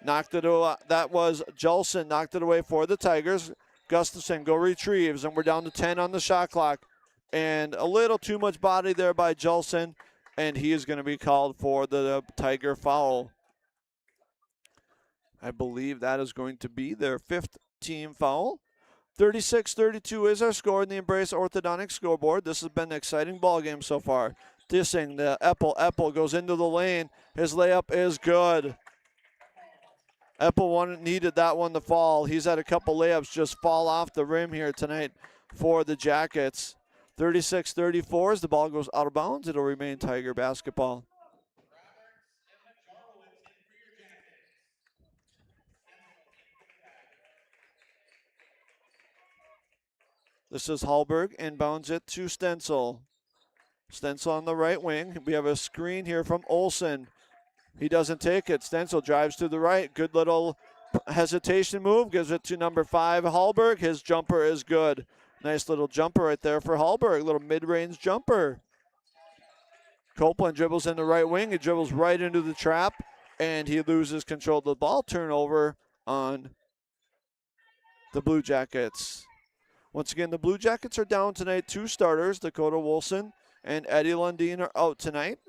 Knocked it away. That was Jolson, knocked it away for the Tigers. Gustafson go retrieves, and we're down to 10 on the shot clock. And a little too much body there by Jolson, and he is going to be called for the Tiger foul. I believe that is going to be their 5th team foul. 36-32 is our score in the Embrace Orthodontic scoreboard. This has been an exciting ball game so far. Dissing the Epple goes into the lane. His layup is good. Epple needed that one to fall. He's had a couple layups just fall off the rim here tonight for the Jackets. 36-34 as the ball goes out of bounds. It'll remain Tiger basketball. This is Hallberg, inbounds it to Stencil. Stencil on the right wing. We have a screen here from Olsen. He doesn't take it. Stencil drives to the right. Good little hesitation move, gives it to number 5, Hallberg. His jumper is good. Nice little jumper right there for Hallberg, little mid-range jumper. Copeland dribbles in the right wing. He dribbles right into the trap, and he loses control of the ball. Turnover on the Blue Jackets. Once again, the Blue Jackets are down tonight. 2 starters, Dakota Wilson and Eddie Lundin, are out tonight.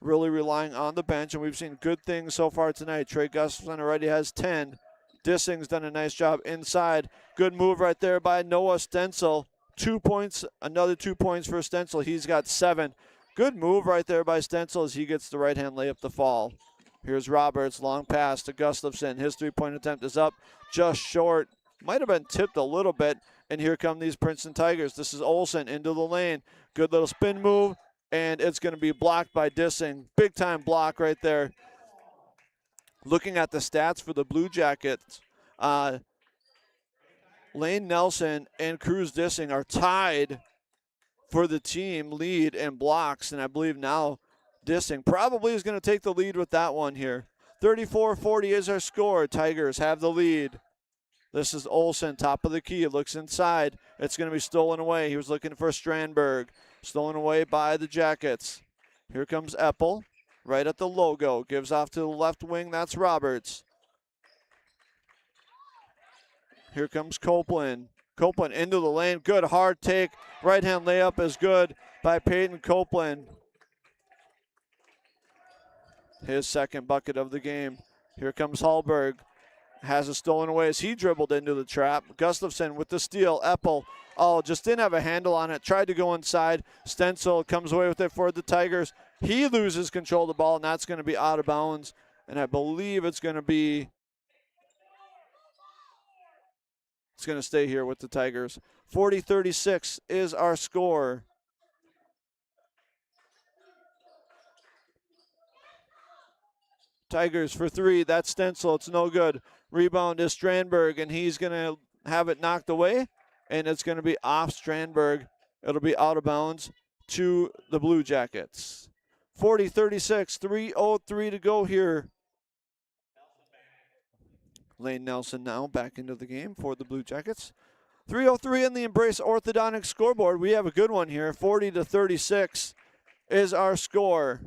Really relying on the bench, and we've seen good things so far tonight. Trey Gustafson already has 10. Dissing's done a nice job inside. Good move right there by Noah Stencil. 2 points, another 2 points for Stencil. He's got 7. Good move right there by Stencil as he gets the right-hand layup to fall. Here's Roberts, long pass to Gustafson. His three-point attempt is up, just short. Might have been tipped a little bit, and here come these Princeton Tigers. This is Olsen into the lane. Good little spin move, and it's going to be blocked by Dissing. Big-time block right there. Looking at the stats for the Blue Jackets, Lane Nelson and Cruz Dissing are tied for the team lead in blocks, and I believe now Dissing probably is going to take the lead with that one here. 34-40 is our score. Tigers have the lead. This is Olsen, top of the key, looks inside. It's going to be stolen away. He was looking for Strandberg. Stolen away by the Jackets. Here comes Eppel, right at the logo. Gives off to the left wing, that's Roberts. Here comes Copeland. Copeland into the lane, good hard take. Right-hand layup is good by Peyton Copeland. His second bucket of the game. Here comes Hallberg. Has it stolen away as he dribbled into the trap. Gustafson with the steal. Eppel, just didn't have a handle on it. Tried to go inside. Stencil comes away with it for the Tigers. He loses control of the ball, and that's going to be out of bounds. And I believe it's going to stay here with the Tigers. 40-36 is our score. Tigers for 3. That's Stencil. It's no good. Rebound is Strandberg, and he's going to have it knocked away, and it's going to be off Strandberg. It'll be out of bounds to the Blue Jackets. 40-36, 3:03 to go here. Lane Nelson now back into the game for the Blue Jackets. 3:03 in the Embrace Orthodontic scoreboard. We have a good one here. 40-36 is our score.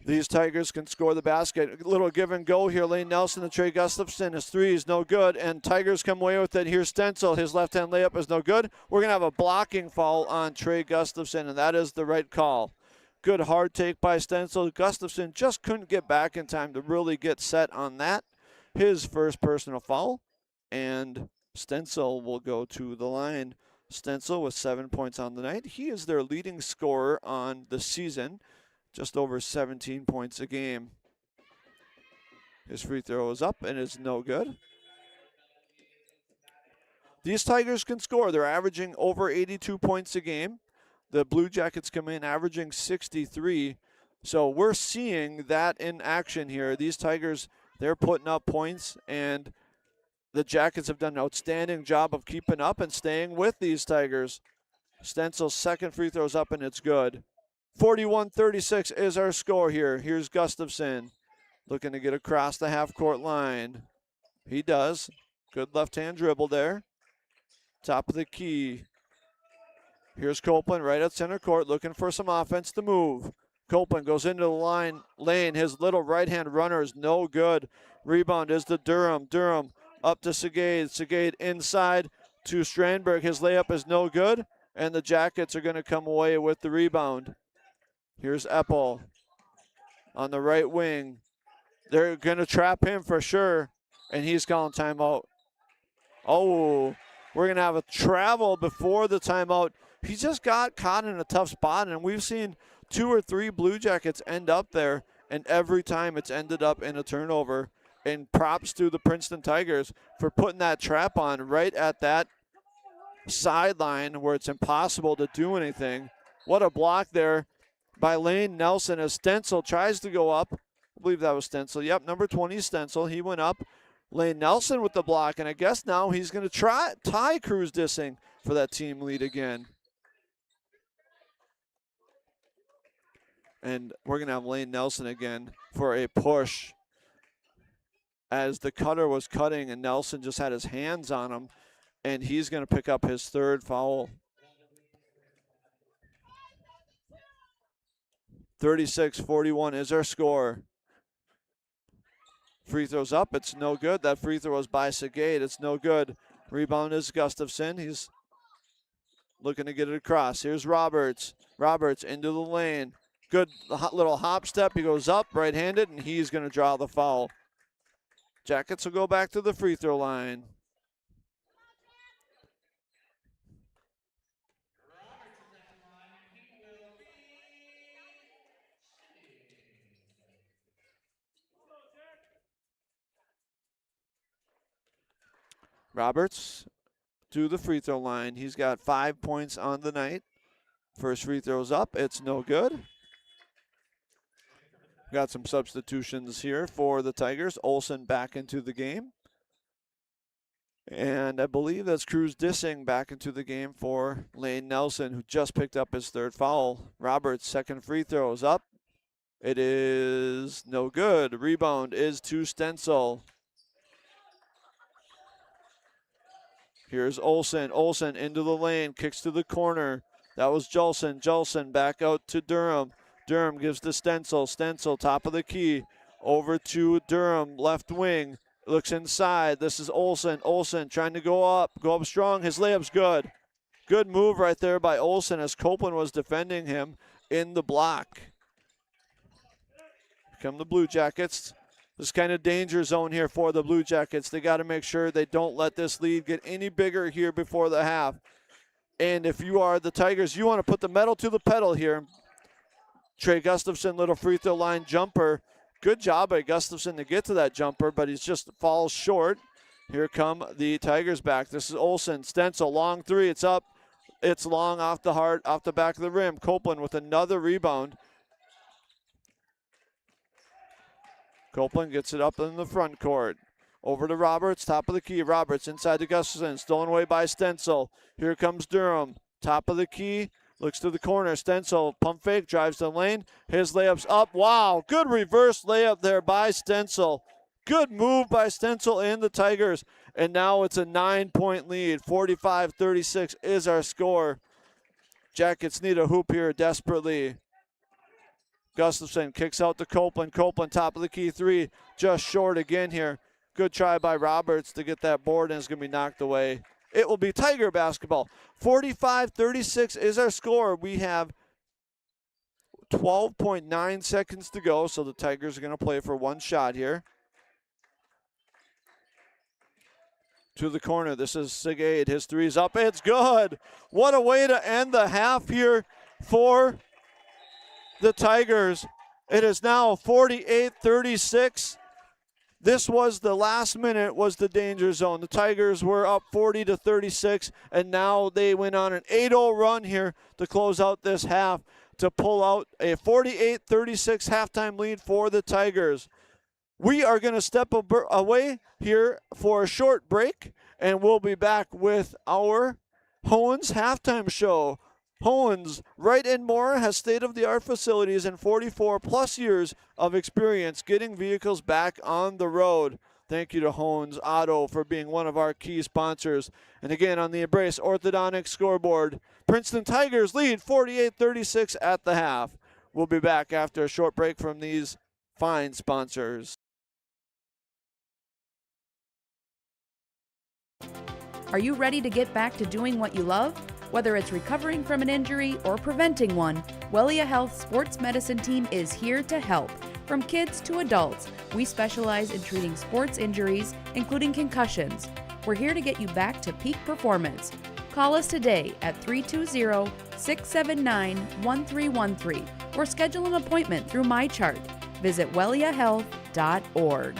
These Tigers can score the basket. A little give and go here. Lane Nelson to Trey Gustafson. His three is no good, and Tigers come away with it. Here's Stencil. His left-hand layup is no good. We're going to have a blocking foul on Trey Gustafson, and that is the right call. Good hard take by Stencil. Gustafson just couldn't get back in time to really get set on that. His first personal foul, and Stencil will go to the line. Stencil with 7 points on the night. He is their leading scorer on the season. Just over 17 points a game. His free throw is up and is no good. These Tigers can score. They're averaging over 82 points a game. The Blue Jackets come in averaging 63. So we're seeing that in action here. These Tigers, they're putting up points, and the Jackets have done an outstanding job of keeping up and staying with these Tigers. Stencil's second free throw's up, and it's good. 41-36 is our score here. Here's Gustafson looking to get across the half-court line. He does. Good left-hand dribble there. Top of the key. Here's Copeland right at center court looking for some offense to move. Copeland goes into the lane. His little right-hand runner is no good. Rebound is to Durham. Durham up to Segade. Segade inside to Strandberg. His layup is no good, and the Jackets are going to come away with the rebound. Here's Eppel on the right wing. They're going to trap him for sure, and he's calling timeout. Oh, we're going to have a travel before the timeout. He just got caught in a tough spot, and we've seen 2 or 3 Blue Jackets end up there, and every time it's ended up in a turnover. And props to the Princeton Tigers for putting that trap on right at that sideline where it's impossible to do anything. What a block there by Lane Nelson as Stencil tries to go up. I believe that was Stencil. Yep, number 20 Stencil. He went up. Lane Nelson with the block, and I guess now he's going to tie Cruz Dissing for that team lead again. And we're going to have Lane Nelson again for a push. as the cutter was cutting and Nelson just had his hands on him, and he's going to pick up his third foul. 36-41 is our score. Free throws up. It's no good. That free throw was by Segade. It's no good. Rebound is Gustafson. He's looking to get it across. Here's Roberts. Roberts into the lane. Good little hop step. He goes up right-handed, and he's going to draw the foul. Jackets will go back to the free throw line. Roberts to the free throw line. He's got 5 points on the night. First free throw's up. It's no good. Got some substitutions here for the Tigers. Olsen back into the game. And I believe that's Cruz Dissing back into the game for Lane Nelson, who just picked up his third foul. Roberts' second free throw is up. It is no good. Rebound is to Stencil. Here's Olsen. Olsen into the lane, kicks to the corner. That was Jolson. Jolson back out to Durham. Durham gives to Stencil. Stencil, top of the key. Over to Durham, left wing. Looks inside. This is Olsen. Olsen trying to go up strong. His layup's good. Good move right there by Olsen as Copeland was defending him in the block. Here come the Blue Jackets. This kind of danger zone here for the Blue Jackets. They got to make sure they don't let this lead get any bigger here before the half. And if you are the Tigers, you want to put the metal to the pedal here. Trey Gustafson, little free throw line jumper. Good job by Gustafson to get to that jumper, but he's just falls short. Here come the Tigers back. This is Olsen. Stencil, long three. It's up. It's long off the back of the rim. Copeland with another rebound. Copeland gets it up in the front court. Over to Roberts, top of the key. Roberts inside to Gustafson, stolen away by Stencil. Here comes Durham, top of the key, looks to the corner. Stencil, pump fake, drives the lane. His layup's up. Wow, good reverse layup there by Stencil. Good move by Stencil and the Tigers. And now it's a 9-point lead. 45-36 is our score. Jackets need a hoop here desperately. Gustafson kicks out to Copeland. Copeland, top of the key three, just short again here. Good try by Roberts to get that board, and it's going to be knocked away. It will be Tiger basketball. 45-36 is our score. We have 12.9 seconds to go, so the Tigers are going to play for one shot here. To the corner. This is Segade. His three's up. It's good. What a way to end the half here for the Tigers. It is now 48-36. This was the last minute, was the danger zone. The Tigers were up 40-36, and now they went on an 8-0 run here to close out this half to pull out a 48-36 halftime lead for the Tigers. We are going to step away here for a short break, and we'll be back with our Hohen's halftime show. Hohen's Wright & Moore has state-of-the-art facilities and 44-plus years of experience getting vehicles back on the road. Thank you to Hohen's Auto for being one of our key sponsors. And again, on the Embrace Orthodontic scoreboard, Princeton Tigers lead 48-36 at the half. We'll be back after a short break from these fine sponsors. Are you ready to get back to doing what you love? Whether it's recovering from an injury or preventing one, Wellia Health Sports Medicine Team is here to help. From kids to adults, we specialize in treating sports injuries, including concussions. We're here to get you back to peak performance. Call us today at 320-679-1313 or schedule an appointment through MyChart. Visit welliahealth.org.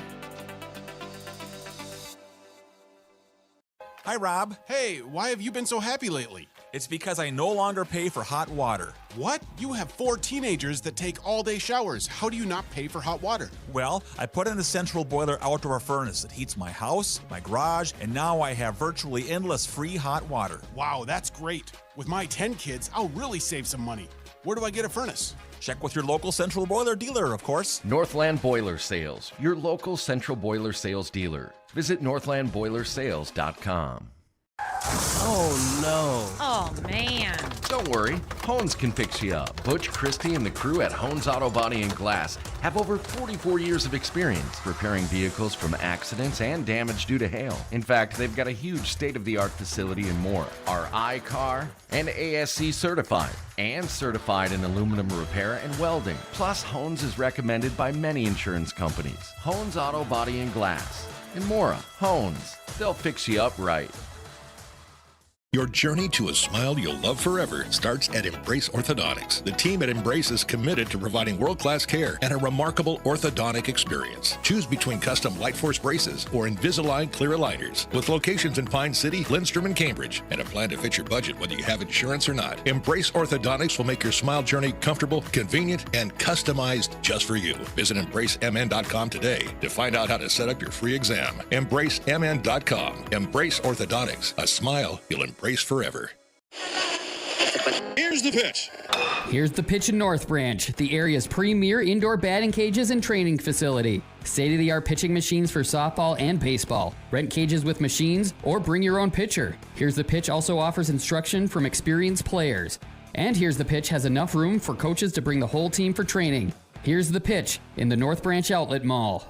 Hi, Rob. Hey, why have you been so happy lately? It's because I no longer pay for hot water. What? You have 4 teenagers that take all-day showers. How do you not pay for hot water? Well, I put in a central boiler outdoor furnace that heats my house, my garage, and now I have virtually endless free hot water. Wow, that's great. With my 10 kids, I'll really save some money. Where do I get a furnace? Check with your local Central Boiler dealer, of course. Northland Boiler Sales, your local Central Boiler Sales dealer. Visit northlandboilersales.com. Oh, no. Oh, man. Don't worry, Hones can fix you up. Butch, Christie, and the crew at Hones Auto Body and Glass have over 44 years of experience repairing vehicles from accidents and damage due to hail. In fact, they've got a huge state-of-the-art facility in Mora, are iCar and ASC certified, and certified in aluminum repair and welding. Plus, Hones is recommended by many insurance companies. Hones Auto Body and Glass. In Mora, Hones. They'll fix you up right. Your journey to a smile you'll love forever starts at Embrace Orthodontics. The team at Embrace is committed to providing world-class care and a remarkable orthodontic experience. Choose between custom Light Force braces or Invisalign clear aligners. With locations in Pine City, Lindstrom, and Cambridge, and a plan to fit your budget whether you have insurance or not. Embrace Orthodontics will make your smile journey comfortable, convenient, and customized just for you. Visit EmbraceMN.com today to find out how to set up your free exam. EmbraceMN.com. Embrace Orthodontics. A smile you'll embrace forever. Here's the pitch. Here's the pitch in North Branch, the area's premier indoor batting cages and training facility. State-of-the-art pitching machines for softball and baseball. Rent cages with machines or bring your own pitcher. Here's the Pitch also offers instruction from experienced players. And Here's the Pitch has enough room for coaches to bring the whole team for training. Here's the Pitch in the North Branch Outlet Mall.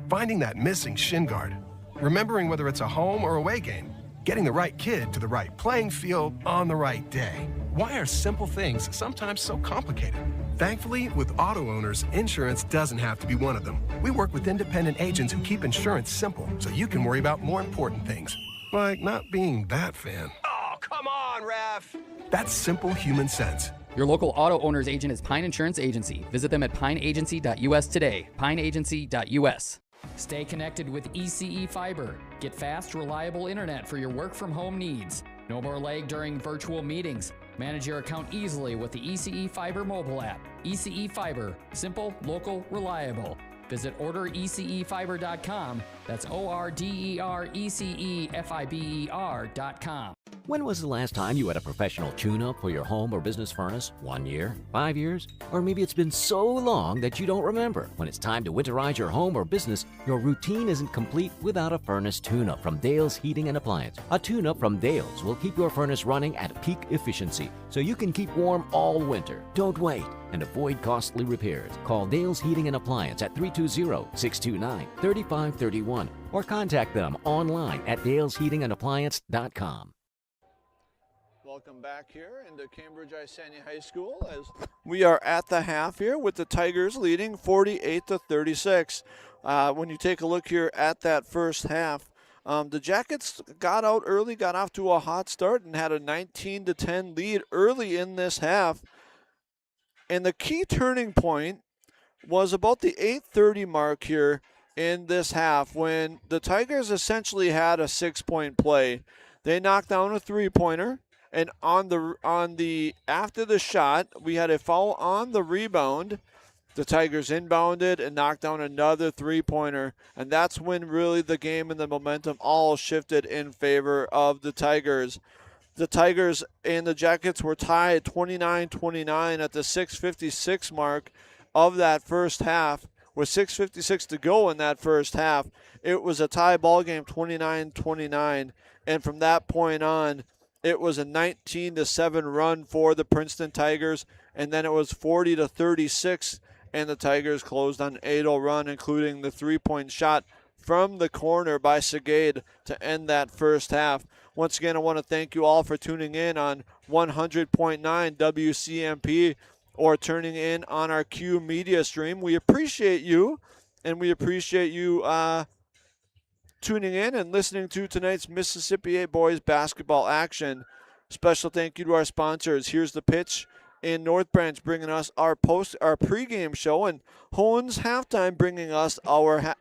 Finding that missing shin guard. Remembering whether it's a home or away game. Getting the right kid to the right playing field on the right day. Why are simple things sometimes so complicated? Thankfully, with auto owners, insurance doesn't have to be one of them. We work with independent agents who keep insurance simple so you can worry about more important things, like not being that fan. Oh, come on, ref. That's simple human sense. Your local auto owner's agent is Pine Insurance Agency. Visit them at pineagency.us today. pineagency.us. Stay connected with ECE Fiber. Get fast, reliable internet for your work-from-home needs. No more lag during virtual meetings. Manage your account easily with the ECE Fiber mobile app. ECE Fiber. Simple, local, reliable. Visit orderecefiber.com. That's ORDERECEFIBER.com. When was the last time you had a professional tune-up for your home or business furnace? 1 year? 5 years? Or maybe it's been so long that you don't remember. When it's time to winterize your home or business, your routine isn't complete without a furnace tune-up from Dale's Heating and Appliance. A tune-up from Dale's will keep your furnace running at peak efficiency, so you can keep warm all winter. Don't wait and avoid costly repairs. Call Dale's Heating and Appliance at 320-629-3531 or contact them online at dalesheatingandappliance.com. Welcome back here into Cambridge-Isanti High School as we are at the half here with the Tigers leading 48-36. When you take a look here at that first half, the Jackets got out early, got off to a hot start, and had a 19-10 lead early in this half. And the key turning point was about the 8:30 mark here in this half when the Tigers essentially had a 6-point play. They knocked down a three-pointer. And after the shot, we had a foul on the rebound. The Tigers inbounded and knocked down another three-pointer. And that's when really the game and the momentum all shifted in favor of the Tigers. The Tigers and the Jackets were tied 29-29 at the 6:56 mark of that first half. With 6:56 to go in that first half, it was a tie ball game, 29-29. And from that point on, it was a 19-7 run for the Princeton Tigers, and then it was 40-36, and the Tigers closed on an 8-0 run, including the three-point shot from the corner by Segade to end that first half. Once again, I want to thank you all for tuning in on 100.9 WCMP or turning in on our Q Media stream. We appreciate you, and we appreciate you tuning in and listening to tonight's Mississippi 8 boys basketball action. Special thank you to our sponsors. Here's the Pitch in North Branch bringing us our pregame show, and Hones halftime bringing us our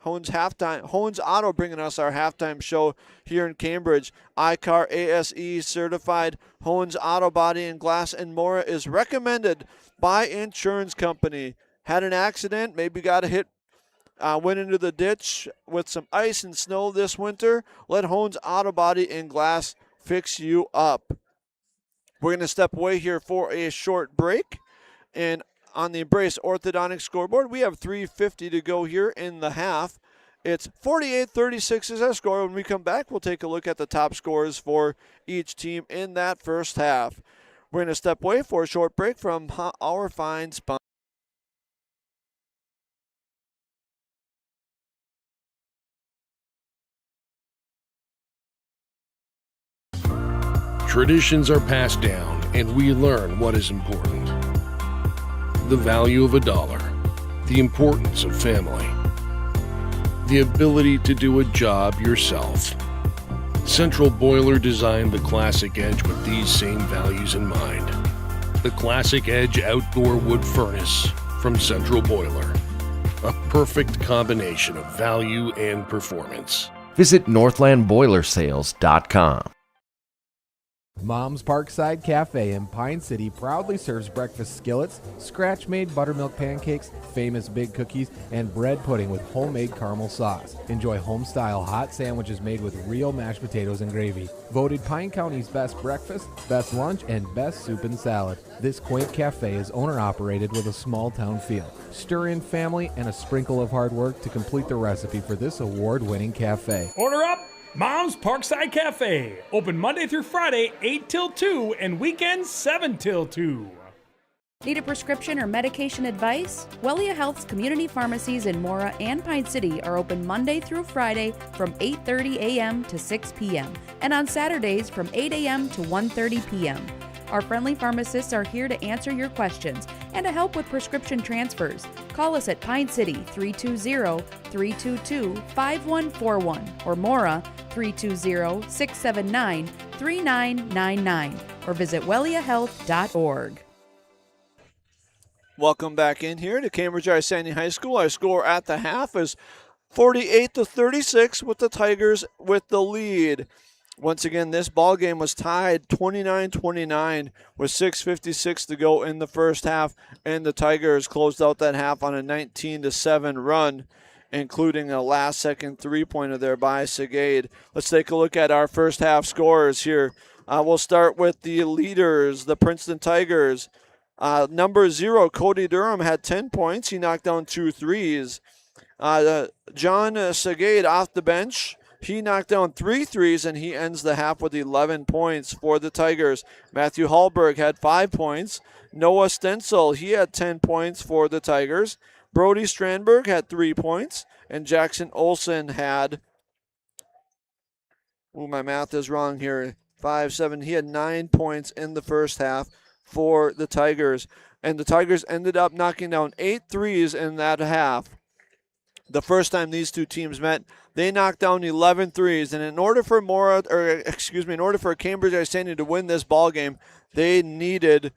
Hones Auto bringing us our halftime show here in Cambridge. iCar ASE certified Hones Auto Body and Glass and Mora is recommended by insurance company. Had an accident, maybe got a hit, went into the ditch with some ice and snow this winter. Let Hones Auto Body and Glass fix you up. We're going to step away here for a short break. And on the Embrace Orthodontic scoreboard, we have 3:50 to go here in the half. It's 48-36 is our score. When we come back, we'll take a look at the top scores for each team in that first half. We're going to step away for a short break from our fine sponsor. Traditions are passed down, and we learn what is important. The value of $1, the importance of family, the ability to do a job yourself. Central Boiler designed the Classic Edge with these same values in mind. The Classic Edge Outdoor Wood Furnace from Central Boiler. A perfect combination of value and performance. Visit northlandboilersales.com. Mom's Parkside Cafe in Pine City proudly serves breakfast skillets, scratch-made buttermilk pancakes, famous big cookies, and bread pudding with homemade caramel sauce. Enjoy home-style hot sandwiches made with real mashed potatoes and gravy. Voted Pine County's best breakfast, best lunch, and best soup and salad. This quaint cafe is owner-operated with a small-town feel. Stir in family and a sprinkle of hard work to complete the recipe for this award-winning cafe. Order up! Mom's Parkside Cafe. Open Monday through Friday, 8 till 2, and weekends, 7 till 2. Need a prescription or medication advice? Wellia Health's community pharmacies in Mora and Pine City are open Monday through Friday from 8:30 a.m. to 6 p.m. and on Saturdays from 8 a.m. to 1:30 p.m. Our friendly pharmacists are here to answer your questions and to help with prescription transfers. Call us at Pine City 320-322-5141 or Mora 320-679-3999 or visit welliahealth.org. Welcome back in here to Cambridge-Isanti High School. Our score at the half is 48-36 with the Tigers with the lead. Once again, this ball game was tied 29-29 with 6:56 to go in the first half, and the Tigers closed out that half on a 19-7 run, including a last-second three-pointer there by Segade. Let's take a look at our first half scores here. We'll start with the leaders, the Princeton Tigers. Number 0, Cody Durham, had 10 points. He knocked down 2 threes. John Segade off the bench. He knocked down 3 threes, and he ends the half with 11 points for the Tigers. Matthew Hallberg had 5 points. Noah Stencil, he had 10 points for the Tigers. Brody Strandberg had 3 points. And Jackson Olson had, my math is wrong here, 5, 7. He had 9 points in the first half for the Tigers. And the Tigers ended up knocking down 8 threes in that half. The first time these two teams met, they knocked down 11 threes, and in order for Cambridge-Isanti to win this ball game, they needed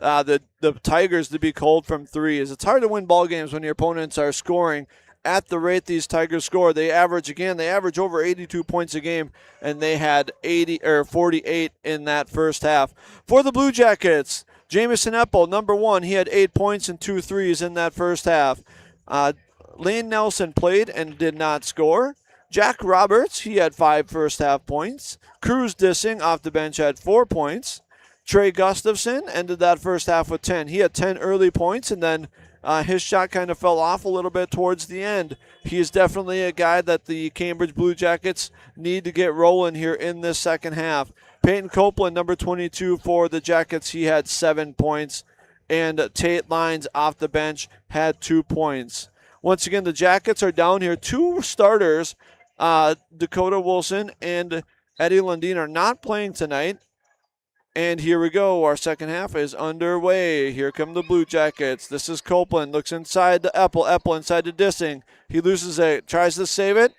the Tigers to be cold from threes. It's hard to win ball games when your opponents are scoring at the rate these Tigers score. They average over 82 points a game, and they had 48 in that first half. For the Blue Jackets, Jamison Eppel, number 1, he had 8 points and 2 threes in that first half. Lane Nelson played and did not score. Jack Roberts, he had 5 first half points. Cruz Dissing off the bench had 4 points. Trey Gustafson ended that first half with 10. He had 10 early points, and then his shot kind of fell off a little bit towards the end. He is definitely a guy that the Cambridge Blue Jackets need to get rolling here in this second half. Peyton Copeland, number 22 for the Jackets, he had 7 points. And Tate Lyons off the bench had 2 points. Once again, the Jackets are down here. 2 starters, Dakota Wilson and Eddie Lundin, are not playing tonight. And here we go. Our second half is underway. Here come the Blue Jackets. This is Copeland. Looks inside to Eppel. Eppel inside to Dissing. He loses it. Tries to save it.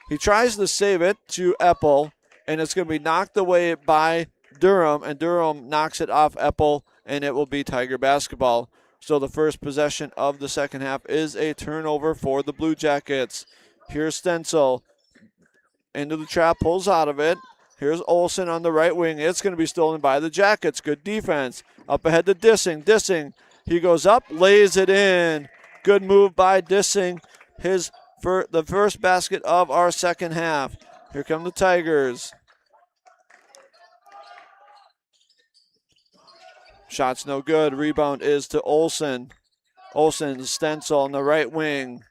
He tries to save it to Eppel. And it's going to be knocked away by Durham. And Durham knocks it off Eppel. And it will be Tiger basketball. So the first possession of the second half is a turnover for the Blue Jackets. Here's Stencil. Into the trap, pulls out of it. Here's Olsen on the right wing. It's going to be stolen by the Jackets. Good defense. Up ahead to Dissing. Dissing, he goes up, lays it in. Good move by Dissing. The first basket of our second half. Here come the Tigers. Shot's no good. Rebound is to Olsen. Olsen, Stenzel on the right wing.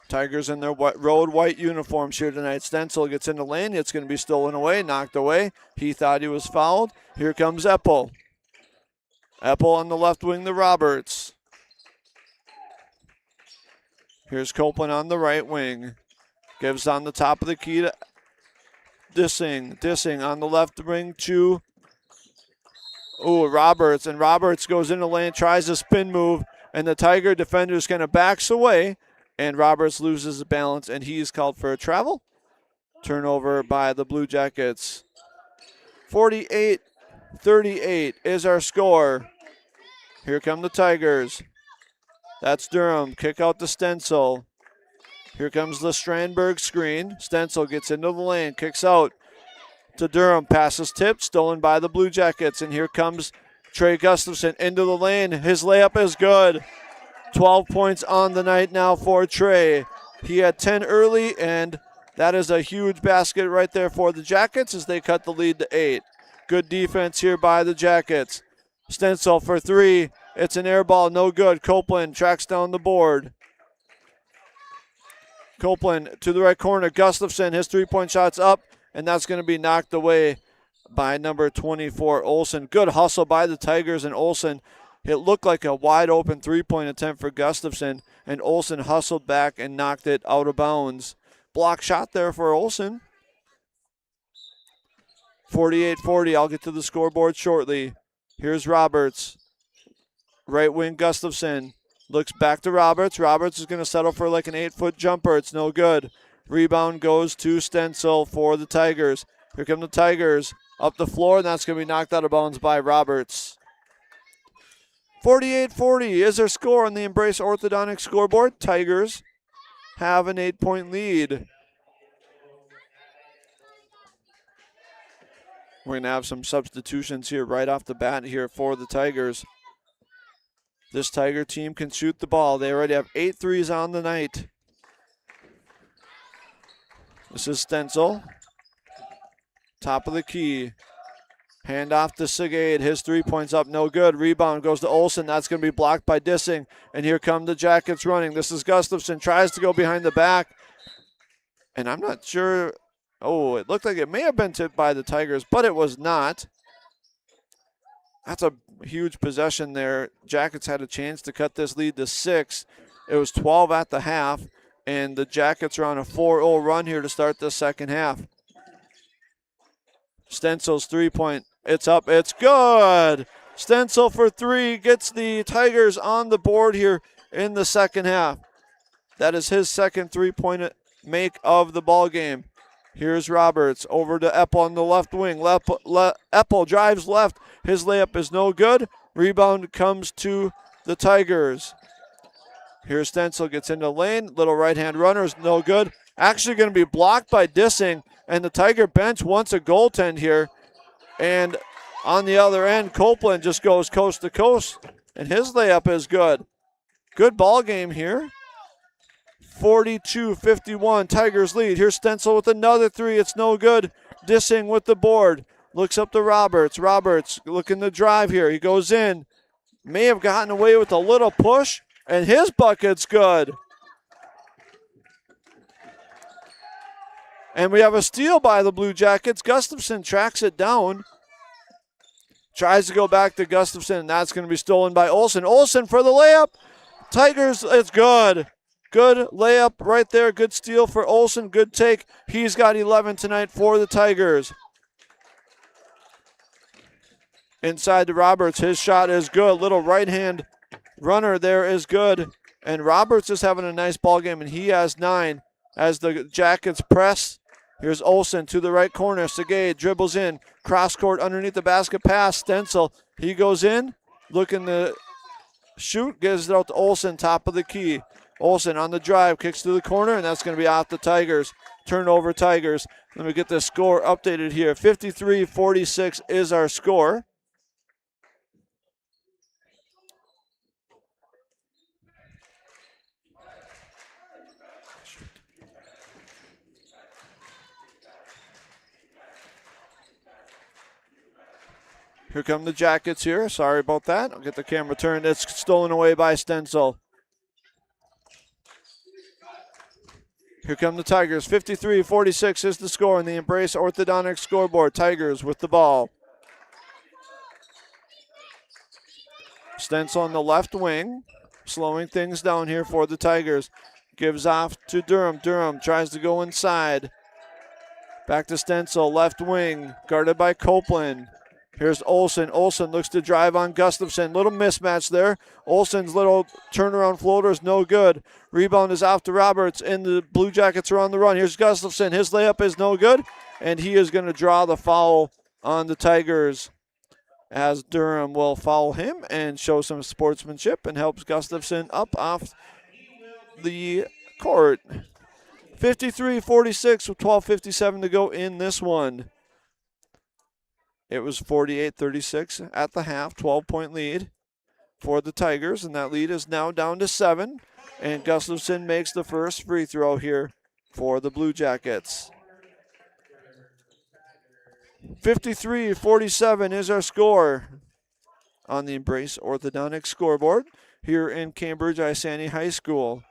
Tigers in their road white uniforms here tonight. Stenzel gets in the lane. It's going to be stolen away, knocked away. He thought he was fouled. Here comes Eppel. Eppel on the left wing to Roberts. Here's Copeland on the right wing. Gives on the top of the key to Dissing. Dissing on the left wing to Roberts. And Roberts goes in the lane, tries a spin move, and the Tiger defender kind of backs away. And Roberts loses his balance, and he's called for a travel. Turnover by the Blue Jackets. 48-38 is our score. Here come the Tigers. That's Durham. Kick out to Stenzel. Here comes the Strandberg screen. Stenzel gets into the lane, kicks out to Durham. Passes tipped, stolen by the Blue Jackets. And here comes Trey Gustafson into the lane. His layup is good. 12 points on the night now for Trey. He had 10 early, and that is a huge basket right there for the Jackets as they cut the lead to 8. Good defense here by the Jackets. Stenzel for 3. It's an air ball, no good. Copeland tracks down the board. Copeland to the right corner. Gustafson, his three-point shot's up, and that's going to be knocked away by number 24, Olsen. Good hustle by the Tigers, and Olsen. It looked like a wide-open three-point attempt for Gustafson, and Olsen hustled back and knocked it out of bounds. Block shot there for Olsen. 48-40. I'll get to the scoreboard shortly. Here's Roberts. Right wing Gustafson. Looks back to Roberts. Roberts is going to settle for like an 8-foot jumper. It's no good. Rebound goes to Stenzel for the Tigers. Here come the Tigers. Up the floor, and that's going to be knocked out of bounds by Roberts. 48-40 is their score on the Embrace Orthodontic scoreboard. Tigers have an 8-point lead. We're going to have some substitutions here right off the bat here for the Tigers. This Tiger team can shoot the ball. They already have 8 threes on the night. This is Stenzel. Top of the key. Hand off to Sigade. His 3 points up, no good. Rebound goes to Olsen. That's going to be blocked by Dissing. And here come the Jackets running. This is Gustafson. Tries to go behind the back. And I'm not sure. Oh, it looked like it may have been tipped by the Tigers, but it was not. That's a huge possession there. Jackets had a chance to cut this lead to 6. It was 12 at the half, and the Jackets are on a 4-0 run here to start the second half. Stenzel's 3-point. It's up. It's good. Stenzel for 3 gets the Tigers on the board here in the second half. That is his second 3-point make of the ball game. Here's Roberts over to Eppel on the left wing. Eppel drives left. His layup is no good. Rebound comes to the Tigers. Here's Stenzel, gets into the lane. Little right-hand runner is no good. Actually going to be blocked by Dissing, and the Tiger bench wants a goaltend here. And on the other end, Copeland just goes coast to coast, and his layup is good. Good ball game here. 42-51, Tigers lead. Here's Stenzel with another 3. It's no good. Dissing with the board. Looks up to Roberts. Roberts looking to drive here. He goes in. May have gotten away with a little push, and his bucket's good. And we have a steal by the Blue Jackets. Gustafson tracks it down. Tries to go back to Gustafson, and that's going to be stolen by Olsen. Olsen for the layup. Tigers, it's good. Good layup right there. Good steal for Olsen. Good take. He's got 11 tonight for the Tigers. Inside to Roberts. His shot is good. Little right-hand runner there is good. And Roberts is having a nice ball game, and he has 9 as the Jackets press. Here's Olsen to the right corner. Segay dribbles in. Cross court underneath the basket pass. Stenzel. He goes in. Looking to shoot. Gives it out to Olsen. Top of the key. Olsen on the drive, kicks to the corner, and that's going to be off the Tigers. Turnover Tigers. Let me get the score updated here. 53-46 is our score. Here come the Jackets here. Sorry about that. I'll get the camera turned. It's stolen away by Stenzel. Here come the Tigers. 53-46 is the score on the Embrace Orthodontic scoreboard. Tigers with the ball. Stenzel on the left wing, slowing things down here for the Tigers. Gives off to Durham. Durham tries to go inside. Back to Stenzel, left wing, guarded by Copeland. Here's Olsen. Olsen looks to drive on Gustafson. Little mismatch there. Olsen's little turnaround floater is no good. Rebound is off to Roberts, and the Blue Jackets are on the run. Here's Gustafson. His layup is no good, and he is going to draw the foul on the Tigers, as Durham will foul him and show some sportsmanship and helps Gustafson up off the court. 53-46 with 12:57 to go in this one. It was 48-36 at the half, 12-point lead for the Tigers, and that lead is now down to 7. And Gustafson makes the first free throw here for the Blue Jackets. 53-47 is our score on the Embrace Orthodontic scoreboard here in Cambridge-Isanti High School.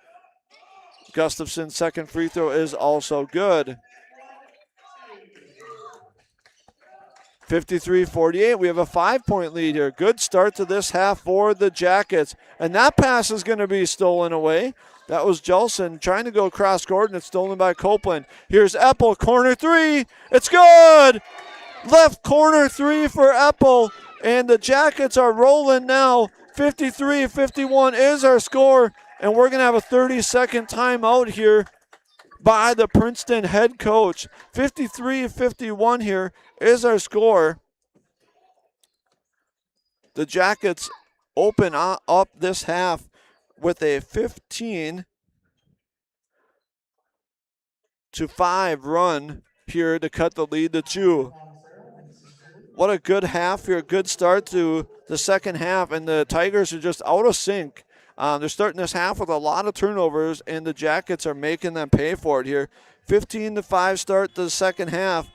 Gustafson's second free throw is also good. 53-48, we have a 5-point lead here. Good start to this half for the Jackets. And that pass is going to be stolen away. That was Jelson trying to go cross court, and it's stolen by Copeland. Here's Eppel, corner three. It's good! Left corner three for Eppel, and the Jackets are rolling now. 53-51 is our score, and we're going to have a 30-second timeout here by the Princeton head coach. 53-51 here is our score. The Jackets open up this half with a 15-5 run here to cut the lead to 2. What a good half here, good start to the second half, and the Tigers are just out of sync. They're starting this half with a lot of turnovers, and the Jackets are making them pay for it here. 15-5 start to the second half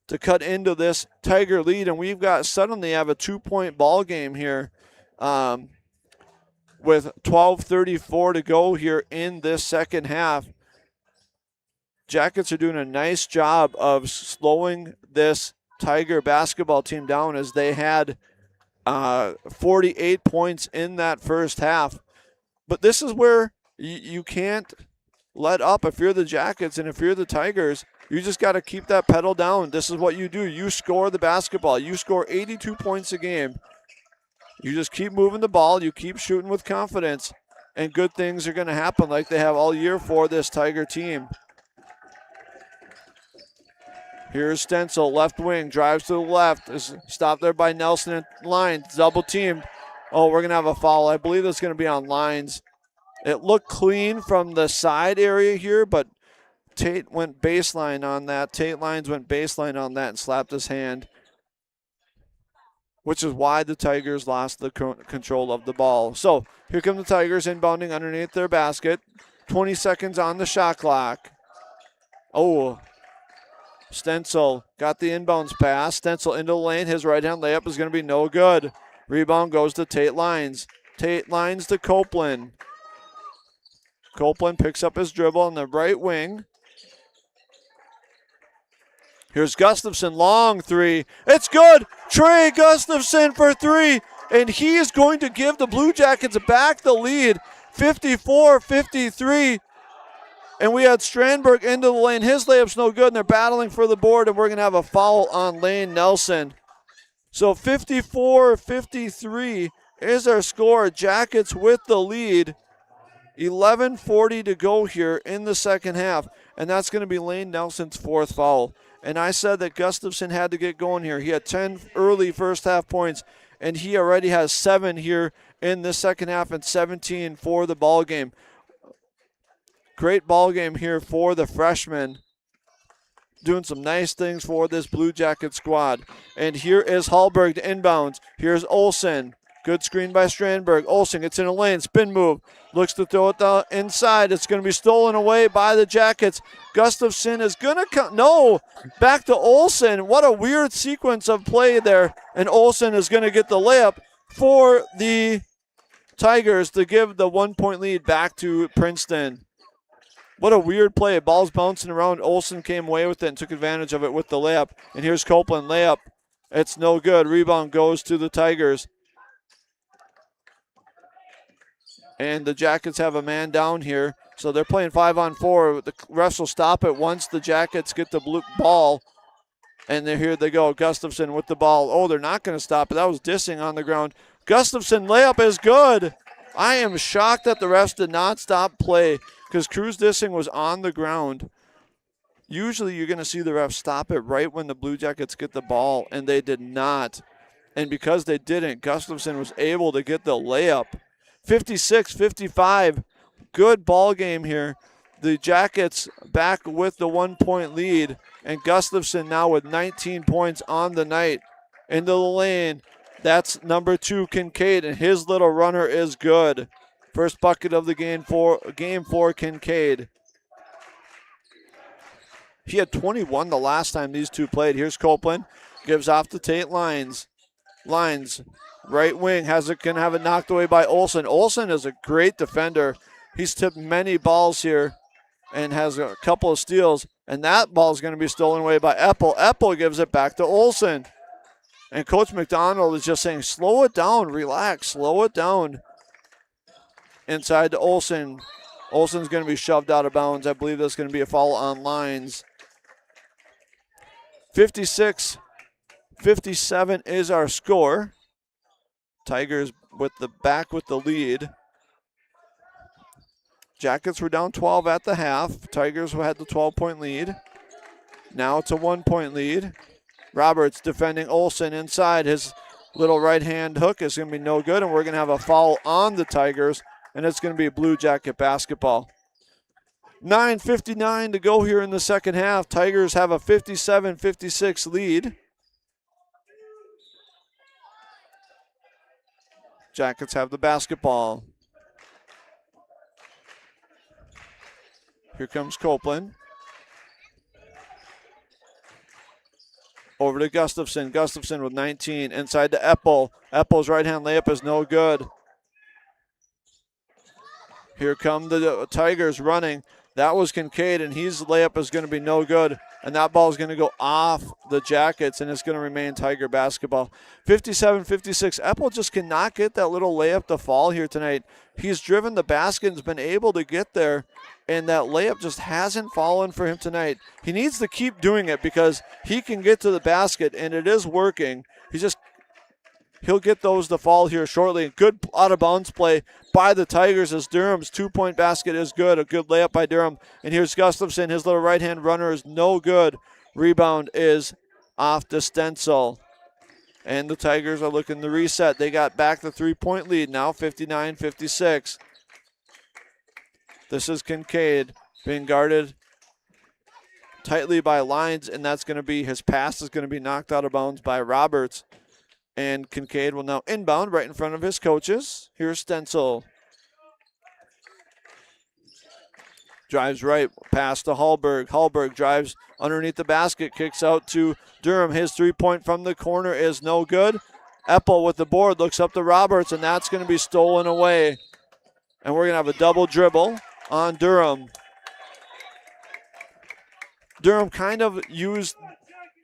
to cut into this Tiger lead, and we've got suddenly have a 2-point ball game here with 12:34 to go here in this second half. Jackets are doing a nice job of slowing this Tiger basketball team down, as they had 48 points in that first half. But this is where you can't let up if you're the Jackets, and if you're the Tigers, you just got to keep that pedal down. This is what you do. You score the basketball. You score 82 points a game. You just keep moving the ball. You keep shooting with confidence, and good things are going to happen like they have all year for this Tiger team. Here's Stenzel, left wing, drives to the left. Is stopped there by Nelson at line. Double teamed. Oh, we're going to have a foul. I believe it's going to be on Lines. It looked clean from the side area here, but Tate went baseline on that. Tate Lines went baseline on that and slapped his hand, which is why the Tigers lost the control of the ball. So here come the Tigers inbounding underneath their basket. 20 seconds on the shot clock. Oh, Stenzel got the inbounds pass. Stenzel into the lane. His right-hand layup is going to be no good. Rebound goes to Tate Lines. Tate Lines to Copeland. Copeland picks up his dribble on the right wing. Here's Gustafson, long three. It's good. Trey Gustafson for three. And he is going to give the Blue Jackets back the lead, 54-53. And we had Strandberg into the lane. His layup's no good, and they're battling for the board, and we're going to have a foul on Lane Nelson. So 54-53 is our score. Jackets with the lead. 11:40 to go here in the second half, and that's going to be Lane Nelson's fourth foul. And I said that Gustafson had to get going here. He had 10 early first half points, and he already has 7 here in the second half and 17 for the ball game. Great ball game here for the freshman. Doing some nice things for this Blue Jacket squad. And here is Hallberg to inbounds. Here's Olsen. Good screen by Strandberg. Olsen gets in a lane, spin move. Looks to throw it down inside. It's going to be stolen away by the Jackets. Gustafson is going to come. No, back to Olsen. What a weird sequence of play there. And Olsen is going to get the layup for the Tigers to give the 1-point lead back to Princeton. What a weird play. Ball's bouncing around. Olsen came away with it and took advantage of it with the layup. And here's Copeland. Layup. It's no good. Rebound goes to the Tigers. And the Jackets have a man down here. So they're playing 5-on-4. The refs will stop it once the Jackets get the blue ball. And here they go. Gustafson with the ball. Oh, they're not going to stop it. That was dissing on the ground. Gustafson layup is good. I am shocked that the refs did not stop play because Cruz dissing was on the ground. Usually you're going to see the refs stop it right when the Blue Jackets get the ball, and they did not. And because they didn't, Gustafson was able to get the layup. 56-55, good ball game here. The Jackets back with the 1-point lead, and Gustafson now with 19 points on the night. Into the lane, that's number 2, Kincaid, and his little runner is good. First bucket of the game for Kincaid. He had 21 the last time these two played. Here's Copeland, gives off to Tate Lines. Lines, right wing, can have it knocked away by Olsen. Olsen is a great defender. He's tipped many balls here and has a couple of steals. And that ball is going to be stolen away by Eppel. Eppel gives it back to Olsen. And Coach McDonald is just saying, slow it down, relax, slow it down. Inside to Olsen. Olsen's going to be shoved out of bounds. I believe that's going to be a foul on Lines. 56-57 is our score. Tigers with the lead. Jackets were down 12 at the half. Tigers had the 12-point lead. Now it's a 1-point lead. Roberts defending Olsen inside. His little right-hand hook is going to be no good, and we're going to have a foul on the Tigers, and it's going to be Blue Jacket basketball. 9:59 to go here in the second half. Tigers have a 57-56 lead. Jackets have the basketball. Here comes Copeland. Over to Gustafson. Gustafson with 19. Inside to Eppel. Eppel's right-hand layup is no good. Here come the Tigers running. That was Kincaid, and his layup is going to be no good. And that ball is going to go off the Jackets, and it's going to remain Tiger basketball. 57-56. Eppel just cannot get that little layup to fall here tonight. He's driven the basket and has been able to get there, and that layup just hasn't fallen for him tonight. He needs to keep doing it because he can get to the basket, and it is working. He'll get those to fall here shortly. Good out-of-bounds play by the Tigers as Durham's 2-point basket is good. A good layup by Durham. And here's Gustafson. His little right-hand runner is no good. Rebound is off to Stencil. And the Tigers are looking to reset. They got back the 3-point lead now, 59-56. This is Kincaid being guarded tightly by Lines, and that's going to be, his pass is going to be knocked out of bounds by Roberts. And Kincaid will now inbound right in front of his coaches. Here's Stencil. Drives right, pass to Hallberg. Hallberg drives underneath the basket, kicks out to Durham. His 3-point from the corner is no good. Eppel with the board, looks up to Roberts, and that's going to be stolen away. And we're going to have a double dribble on Durham. Durham kind of used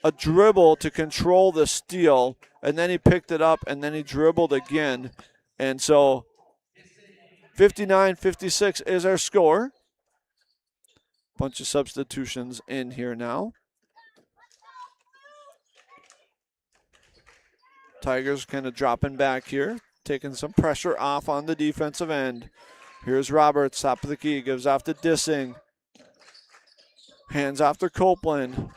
a dribble to control the steal, and then he picked it up, and then he dribbled again. And so 59-56 is our score. Bunch of substitutions in here now. Tigers kind of dropping back here, taking some pressure off on the defensive end. Here's Roberts, top of the key, gives off to Dissing. Hands off to Copeland.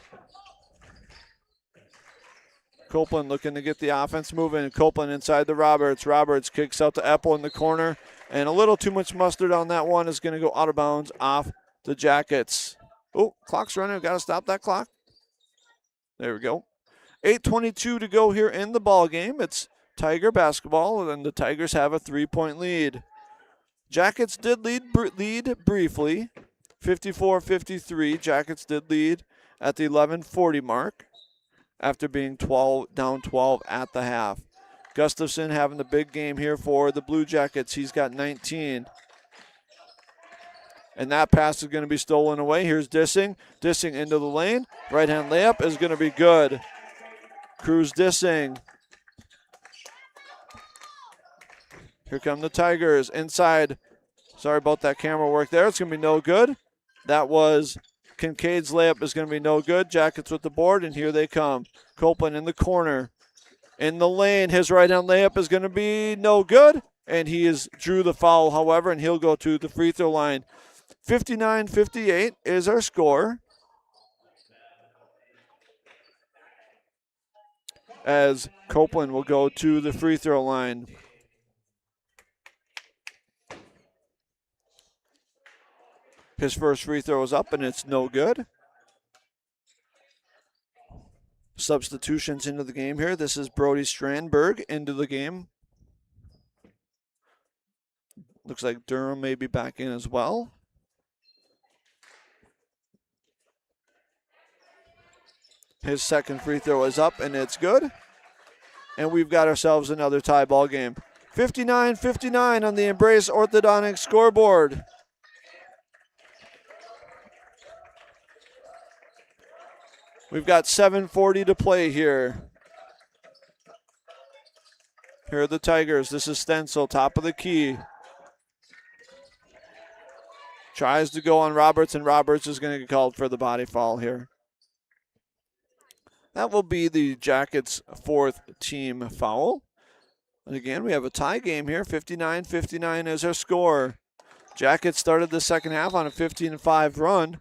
Copeland looking to get the offense moving. Copeland inside to Roberts. Roberts kicks out to Eppel in the corner. And a little too much mustard on that one is going to go out of bounds off the Jackets. Oh, clock's running. We've got to stop that clock. There we go. 8:22 to go here in the ball game. It's Tiger basketball, and the Tigers have a 3-point lead. Jackets did lead briefly, 54-53. Jackets did lead at the 11:40 mark after being down 12 at the half. Gustafson having the big game here for the Blue Jackets. He's got 19. And that pass is going to be stolen away. Here's Dissing. Dissing into the lane. Right-hand layup is going to be good. Cruz Dissing. Here come the Tigers inside. Sorry about that camera work there. It's going to be no good. That was Kincaid's layup is going to be no good. Jackets with the board, and here they come. Copeland in the corner. In the lane, his right-hand layup is going to be no good. And he drew the foul, however, and he'll go to the free throw line. 59-58 is our score. As Copeland will go to the free throw line. His first free throw is up, and it's no good. Substitutions into the game here. This is Brody Strandberg into the game. Looks like Durham may be back in as well. His second free throw is up, and it's good. And we've got ourselves another tie ball game. 59-59 on the Embrace Orthodontics scoreboard. We've got 7:40 to play here. Here are the Tigers. This is Stencil, top of the key. Tries to go on Roberts, and Roberts is going to get called for the body foul here. That will be the Jackets' fourth team foul. And again, we have a tie game here. 59-59 is our score. Jackets started the second half on a 15-5 run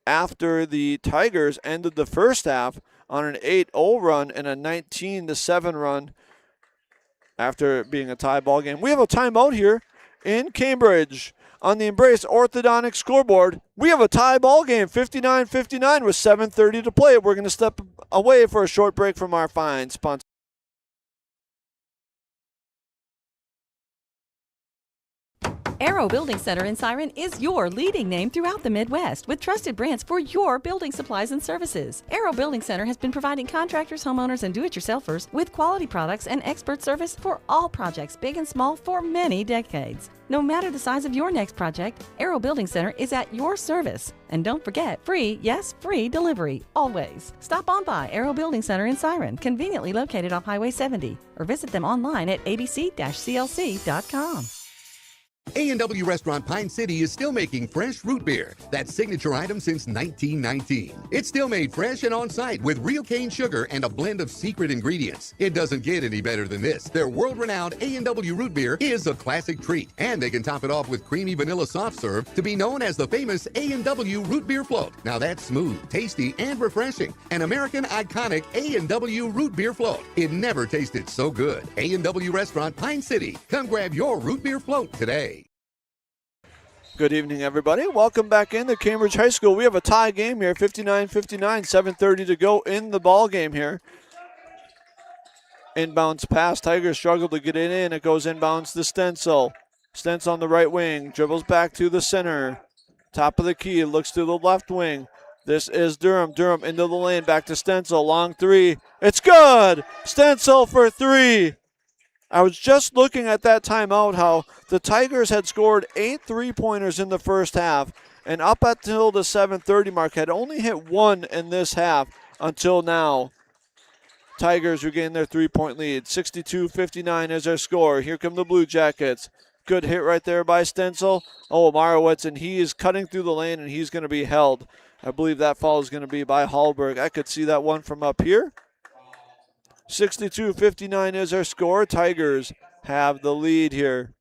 after the Tigers ended the first half on an 8-0 run and a 19-7 run after it being a tie ball game. We have a timeout here in Cambridge. On the Embrace Orthodontic scoreboard, we have a tie ball game, 59-59 with 7:30 to play. We're going to step away for a short break from our fine sponsor. Arrow Building Center in Siren is your leading name throughout the Midwest with trusted brands for your building supplies and services. Arrow Building Center has been providing contractors, homeowners, and do-it-yourselfers with quality products and expert service for all projects, big and small, for many decades. No matter the size of your next project, Arrow Building Center is at your service. And don't forget, free, yes, free delivery, always. Stop on by Arrow Building Center in Siren, conveniently located off Highway 70, or visit them online at abc-clc.com. A&W Restaurant Pine City is still making fresh root beer. That signature item since 1919. It's still made fresh and on-site with real cane sugar and a blend of secret ingredients. It doesn't get any better than this. Their world-renowned A&W root beer is a classic treat, and they can top it off with creamy vanilla soft serve to be known as the famous A&W root beer float. Now that's smooth, tasty, and refreshing. An American iconic A&W root beer float. It never tasted so good. A&W Restaurant Pine City. Come grab your root beer float today. Good evening, everybody. Welcome back into Cambridge High School. We have a tie game here, 59-59, 7:30 to go in the ball game here. Inbounds pass. Tigers struggle to get it in. It goes inbounds to Stencil. Stencil on the right wing. Dribbles back to the center. Top of the key. Looks to the left wing. This is Durham. Durham into the lane. Back to Stencil. Long three. It's good! Stencil for three. I was just looking at that timeout how the Tigers had scored 8 3-pointers in the first half, and up until the 7:30 mark had only hit one in this half until now. Tigers regain their 3-point lead. 62-59 is their score. Here come the Blue Jackets. Good hit right there by Stencil. Oh, Marowitz, and he is cutting through the lane, and he's going to be held. I believe that foul is going to be by Hallberg. I could see that one from up here. 62-59 is our score. Tigers have the lead here.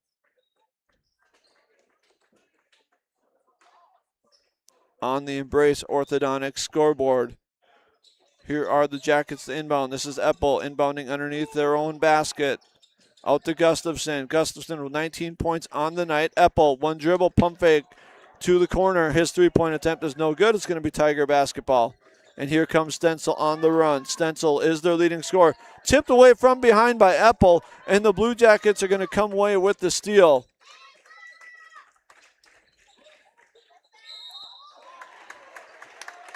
On the Embrace Orthodontics scoreboard. Here are the Jackets to inbound. This is Eppel inbounding underneath their own basket. Out to Gustafson. Gustafson with 19 points on the night. Eppel, one dribble, pump fake to the corner. His 3-point attempt is no good. It's going to be Tiger basketball. And here comes Stenzel on the run. Stenzel is their leading scorer. Tipped away from behind by Eppel, and the Blue Jackets are going to come away with the steal.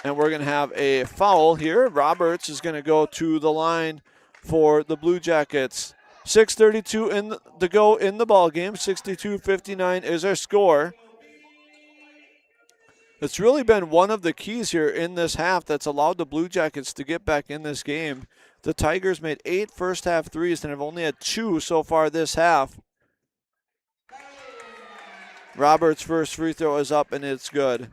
And we're going to have a foul here. Roberts is going to go to the line for the Blue Jackets. 6:32 to go in the ball game. 62-59 is our score. It's really been one of the keys here in this half that's allowed the Blue Jackets to get back in this game. The Tigers made 8 first half threes and have only had 2 so far this half. Roberts' first free throw is up and it's good.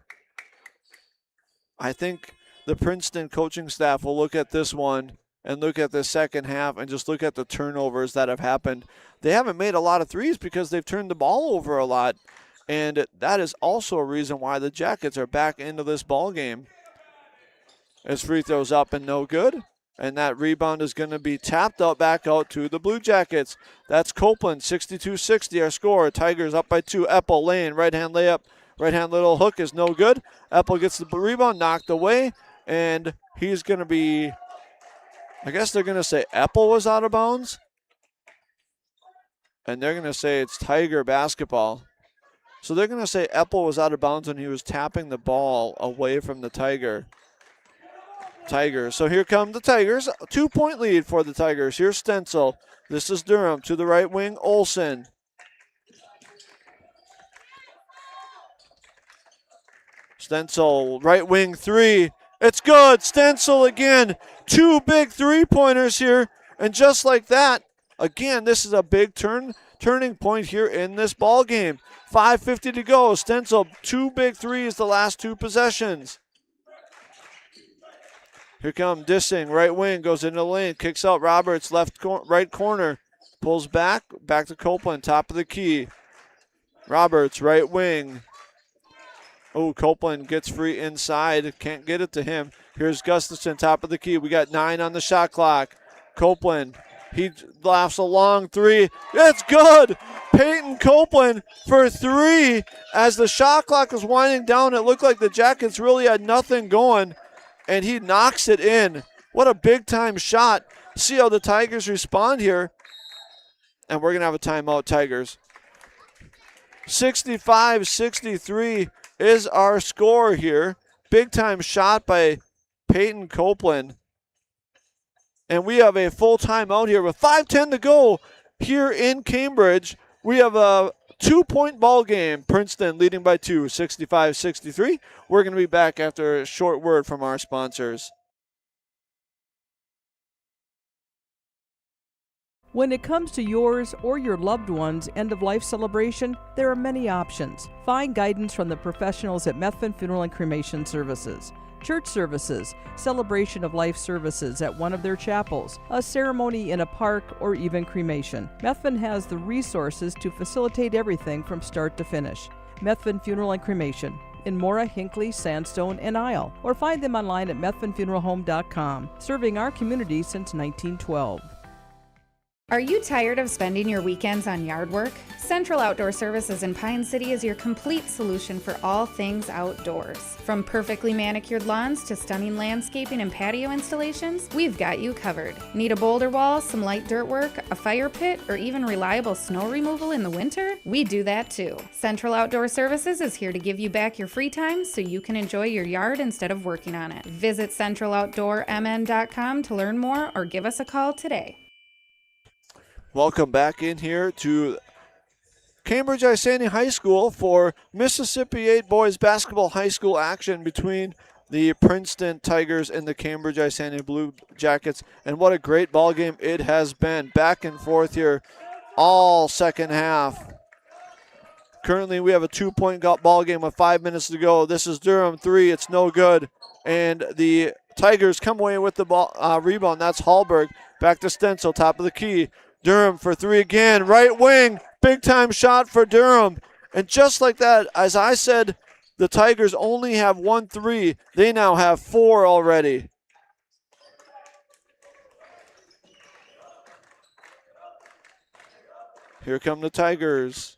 I think the Princeton coaching staff will look at this one and look at the second half and just look at the turnovers that have happened. They haven't made a lot of threes because they've turned the ball over a lot. And that is also a reason why the Jackets are back into this ball game. His free throw's up and no good. And that rebound is going to be tapped out back out to the Blue Jackets. That's Copeland, 62-60 our score. Tigers up by 2. Eppel lane, right-hand layup. Right-hand little hook is no good. Eppel gets the rebound, knocked away. And he's going to be, I guess they're going to say Eppel was out of bounds. And they're going to say it's Tiger basketball. So they're going to say Eppel was out of bounds when he was tapping the ball away from the Tigers. So here come the Tigers. A 2-point lead for the Tigers. Here's Stenzel. This is Durham to the right wing. Olsen. Stenzel, right wing 3. It's good. Stenzel again. 2 big 3-pointers here. And just like that, again, this is a big turning point here in this ball game. 5:50 to go. Stenzel, 2 big threes the last 2 possessions. Here come Dissing, right wing, goes into the lane, kicks out Roberts, right corner, pulls back to Copeland, top of the key. Roberts, right wing. Oh, Copeland gets free inside, can't get it to him. Here's Gustafson, top of the key. We got 9 on the shot clock. Copeland, he laughs a long 3. It's good! Peyton Copeland for 3. As the shot clock was winding down, it looked like the Jackets really had nothing going, and he knocks it in. What a big-time shot. See how the Tigers respond here. And we're going to have a timeout, Tigers. 65-63 is our score here. Big-time shot by Peyton Copeland. And we have a full timeout here with 5:10 to go here in Cambridge. We have a 2-point ball game. Princeton leading by 2, 65-63. We're going to be back after a short word from our sponsors. When it comes to yours or your loved one's end-of-life celebration, there are many options. Find guidance from the professionals at Methvin Funeral and Cremation Services. Church services, celebration of life services at one of their chapels, a ceremony in a park, or even cremation. Methvin has the resources to facilitate everything from start to finish. Methvin Funeral and Cremation in Mora, Hinckley, Sandstone, and Isle, or find them online at methvinfuneralhome.com, serving our community since 1912. Are you tired of spending your weekends on yard work? Central Outdoor Services in Pine City is your complete solution for all things outdoors. From perfectly manicured lawns to stunning landscaping and patio installations, we've got you covered. Need a boulder wall, some light dirt work, a fire pit, or even reliable snow removal in the winter? We do that too. Central Outdoor Services is here to give you back your free time so you can enjoy your yard instead of working on it. Visit centraloutdoormn.com to learn more or give us a call today. Welcome back in here to Cambridge-Isanti High School for Mississippi 8 boys basketball high school action between the Princeton Tigers and the Cambridge-Isanti Blue Jackets. And what a great ball game it has been. Back and forth here all second half. Currently we have a 2-point ball game with 5 minutes to go. This is Durham 3. It's no good. And the Tigers come away with the ball rebound. That's Hallberg. Back to Stenzel, top of the key. Durham for 3 again, right wing, big time shot for Durham. And just like that, as I said, the Tigers only have 1 3. They now have 4 already. Here come the Tigers.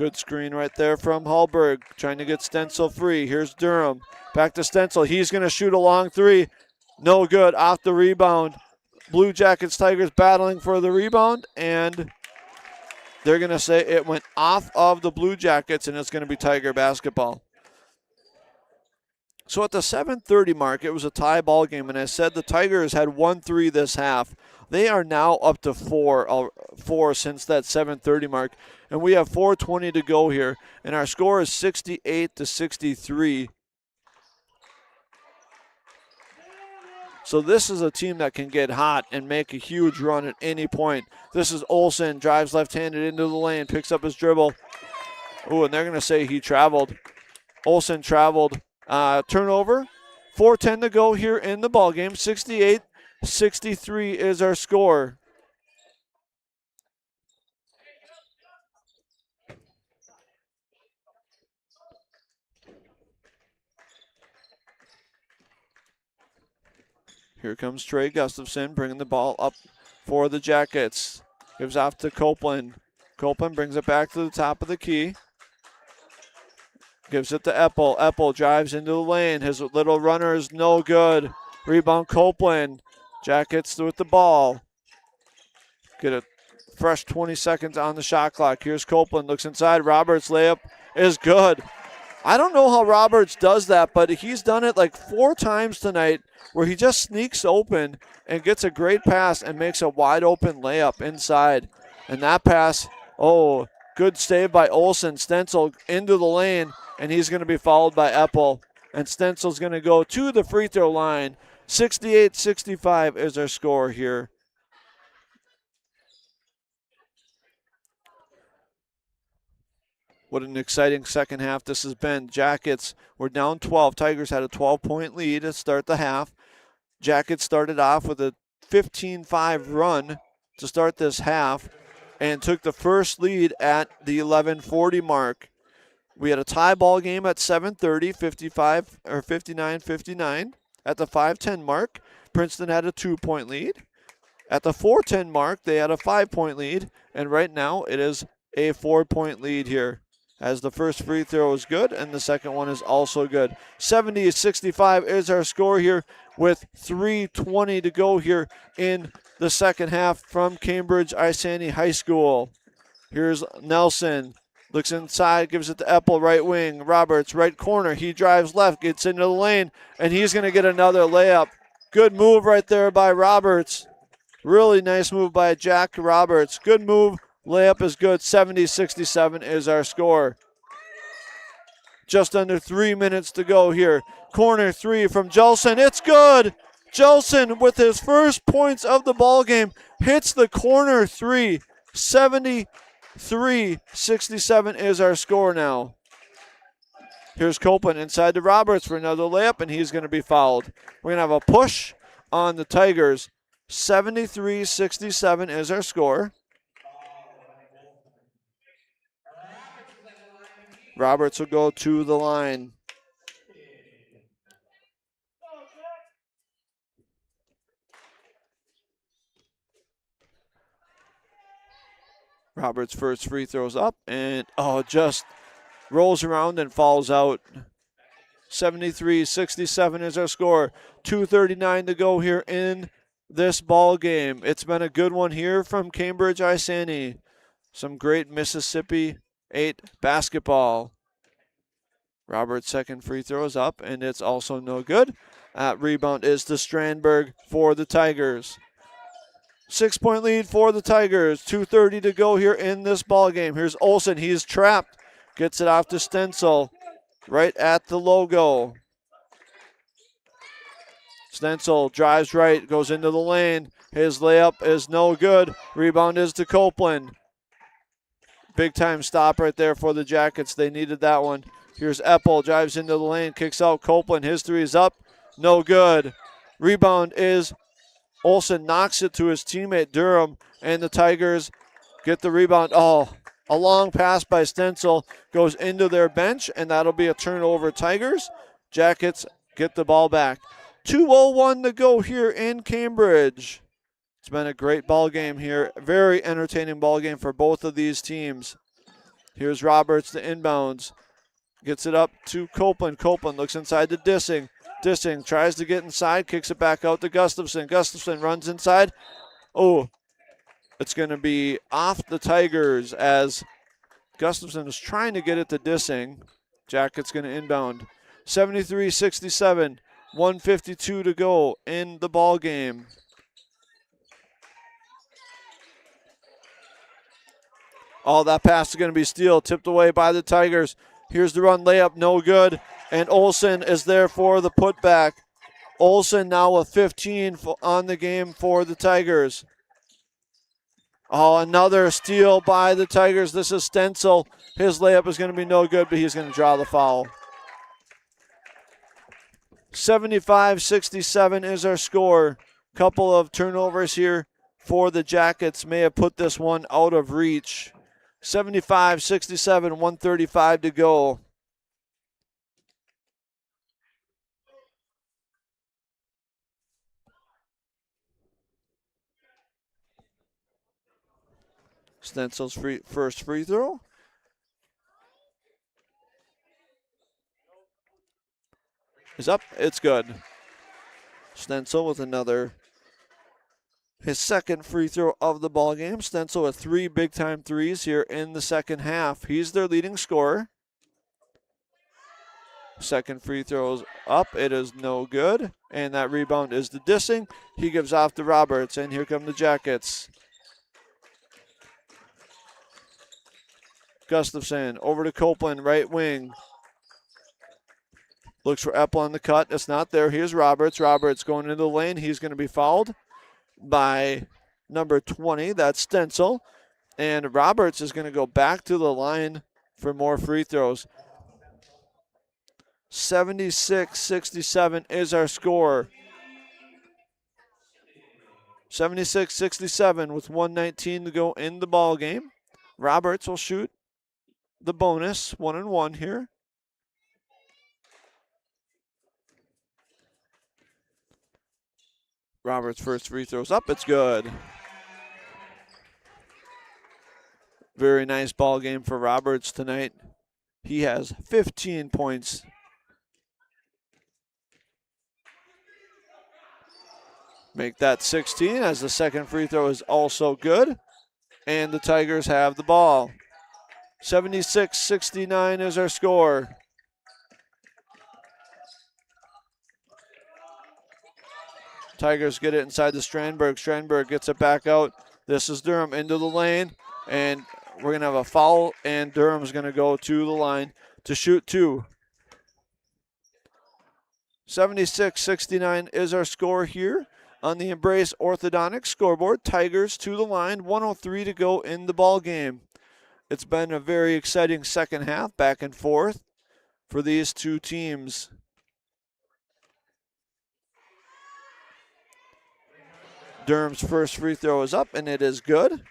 Good screen right there from Hallberg, trying to get Stenzel free. Here's Durham. Back to Stenzel. He's going to shoot a long three. No good. Off the rebound. Blue Jackets Tigers battling for the rebound, and they're going to say it went off of the Blue Jackets, and it's going to be Tiger basketball. So at the 7:30 mark, it was a tie ball game, and I said the Tigers had 1-3 this half. They are now up to four since that 7:30 mark, and we have 4:20 to go here, and our score is 68-63. So this is a team that can get hot and make a huge run at any point. This is Olsen, drives left-handed into the lane, picks up his dribble. Ooh, and they're going to say he traveled. Olsen traveled. Turnover. 4:10 to go here in the ballgame. 68-63 is our score. Here comes Trey Gustafson bringing the ball up for the Jackets. Gives off to Copeland. Copeland brings it back to the top of the key. Gives it to Eppel. Eppel drives into the lane. His little runner is no good. Rebound Copeland. Jackets with the ball. Get a fresh 20 seconds on the shot clock. Here's Copeland. Looks inside. Roberts' layup is good. I don't know how Roberts does that, but he's done it like 4 times tonight where he just sneaks open and gets a great pass and makes a wide open layup inside. And that pass, oh, good save by Olsen. Stenzel into the lane, and he's going to be fouled by Eppel. And Stenzel's going to go to the free throw line. 68-65 is our score here. What an exciting second half this has been. Jackets were down 12. Tigers had a 12-point lead to start the half. Jackets started off with a 15-5 run to start this half and took the first lead at the 11:40 mark. We had a tie ball game at 7:30, 59-59. At the 5:10 mark, Princeton had a 2-point lead. At the 4:10 mark, they had a 5-point lead, and right now it is a 4-point lead here, as the first free throw is good and the second one is also good. 70-65 is our score here with 3:20 to go here in the second half from Cambridge-Isanti High School. Here's Nelson. Looks inside, gives it to Eppel, right wing. Roberts, right corner. He drives left, gets into the lane, and he's going to get another layup. Good move right there by Roberts. Really nice move by Jack Roberts. Good move. Layup is good. 70-67 is our score. Just under 3 minutes to go here. Corner three from Jelson. It's good. Jelson with his first points of the ball game hits the corner three. 73-67 is our score now. Here's Copeland inside to Roberts for another layup, and he's going to be fouled. We're going to have a push on the Tigers. 73-67 is our score. Roberts will go to the line. Roberts' first free throws up, and just rolls around and falls out. 73-67 is our score. 2:39 to go here in this ball game. It's been a good one here from Cambridge-Isanti. Some great Mississippi 8 basketball. Roberts' second free throw is up, and it's also no good. Rebound is to Strandberg for the Tigers. 6-point lead for the Tigers. 2:30 to go here in this ball game. Here's Olsen. He's trapped. Gets it off to Stenzel. Right at the logo. Stenzel drives right, goes into the lane. His layup is no good. Rebound is to Copeland. Big time stop right there for the Jackets. They needed that one. Here's Eppel, drives into the lane, kicks out Copeland. His three is up, no good. Rebound is Olsen, knocks it to his teammate Durham, and the Tigers get the rebound. A long pass by Stenzel goes into their bench, and that'll be a turnover. Tigers. Jackets get the ball back. 2:01 to go here in Cambridge. It's been a great ball game here. Very entertaining ball game for both of these teams. Here's Roberts, the inbounds. Gets it up to Copeland. Copeland looks inside to Dissing. Dissing tries to get inside, kicks it back out to Gustafson. Gustafson runs inside. Oh, it's going to be off the Tigers as Gustafson is trying to get it to Dissing. Jackets going to inbound. 73-67, 1:52 to go in the ball game. Oh, that pass is going to be steal, tipped away by the Tigers. Here's the run layup, no good. And Olsen is there for the putback. Olsen now with 15 on the game for the Tigers. Oh, another steal by the Tigers. This is Stencil. His layup is going to be no good, but he's going to draw the foul. 75-67 is our score. Couple of turnovers here for the Jackets may have put this one out of reach. 75-67, 1:35 to go. Stencil's first free throw. Is up. It's good. Stencil with his second free throw of the ball game. Stencil with 3 big-time threes here in the second half. He's their leading scorer. Second free throw is up. It is no good. And that rebound is to Dissing. He gives off to Roberts, and here come the Jackets. Gustafson over to Copeland, right wing. Looks for Epple on the cut. It's not there. Here's Roberts. Roberts going into the lane. He's going to be fouled by number 20. That's Stencil. And Roberts is going to go back to the line for more free throws. 76-67 is our score. 76-67 with 1:19 to go in the ball game. Roberts will shoot the bonus 1-and-1 here. Roberts' first free throw's up. It's good. Very nice ball game for Roberts tonight. He has 15 points. Make that 16 as the second free throw is also good. And the Tigers have the ball. 76-69 is our score. Tigers get it inside to Strandberg. Strandberg gets it back out. This is Durham into the lane. And we're going to have a foul, and Durham's going to go to the line to shoot 2. 76-69 is our score here on the Embrace Orthodontics scoreboard. Tigers to the line, 1:03 to go in the ball game. It's been a very exciting second half, back and forth for these two teams. Durham's first free throw is up, and it is good.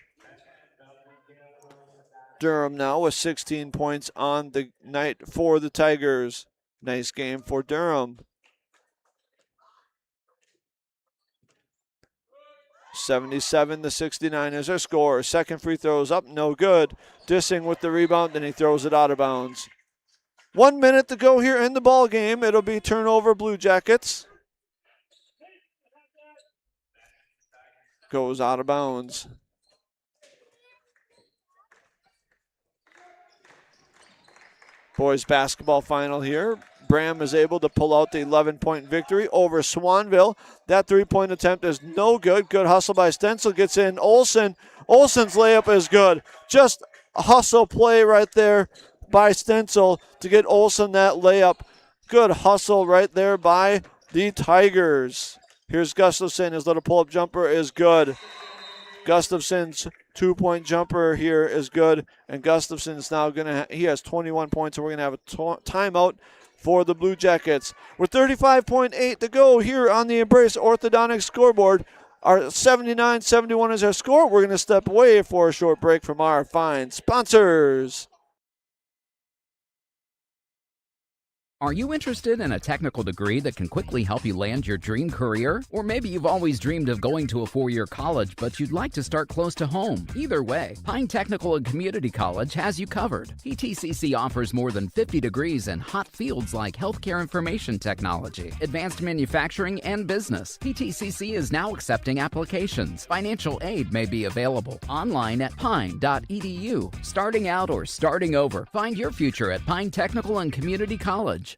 Durham now with 16 points on the night for the Tigers. Nice game for Durham. 77-69 is our score. Second free throw is up, no good. Dissing with the rebound, and he throws it out of bounds. 1 minute to go here in the ball game. It'll be turnover Blue Jackets. Goes out of bounds. Boys basketball final here. Bram is able to pull out the 11-point victory over Swanville. That three-point attempt is no good. Good hustle by Stencil. Gets in Olsen. Olsen's layup is good. Just a hustle play right there by Stencil to get Olsen that layup. Good hustle right there by the Tigers. Here's Gustafson. His little pull-up jumper is good. Gustafson's 2-point jumper here is good. And Gustafson's now he has 21 points, so we're going to have a timeout for the Blue Jackets. With 35.8 to go here on the Embrace Orthodontics scoreboard. Our 79-71 is our score. We're going to step away for a short break from our fine sponsors. Are you interested in a technical degree that can quickly help you land your dream career? Or maybe you've always dreamed of going to a 4-year college, but you'd like to start close to home. Either way, Pine Technical and Community College has you covered. PTCC offers more than 50 degrees in hot fields like healthcare information technology, advanced manufacturing, and business. PTCC is now accepting applications. Financial aid may be available online at pine.edu. Starting out or starting over, find your future at Pine Technical and Community College.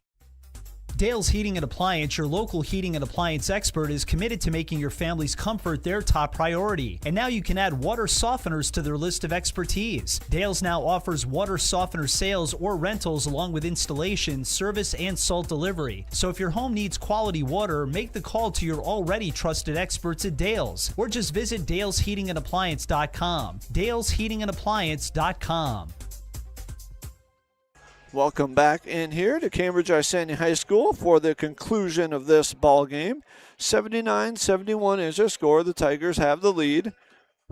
Dale's Heating and Appliance, your local heating and appliance expert, is committed to making your family's comfort their top priority. And now you can add water softeners to their list of expertise. Dale's now offers water softener sales or rentals along with installation, service, and salt delivery. So if your home needs quality water, make the call to your already trusted experts at Dale's, or just visit dalesheatingandappliance.com. dalesheatingandappliance.com. Welcome back in here to Cambridge-Isanti High School for the conclusion of this ball game. 79-71 is their score. The Tigers have the lead.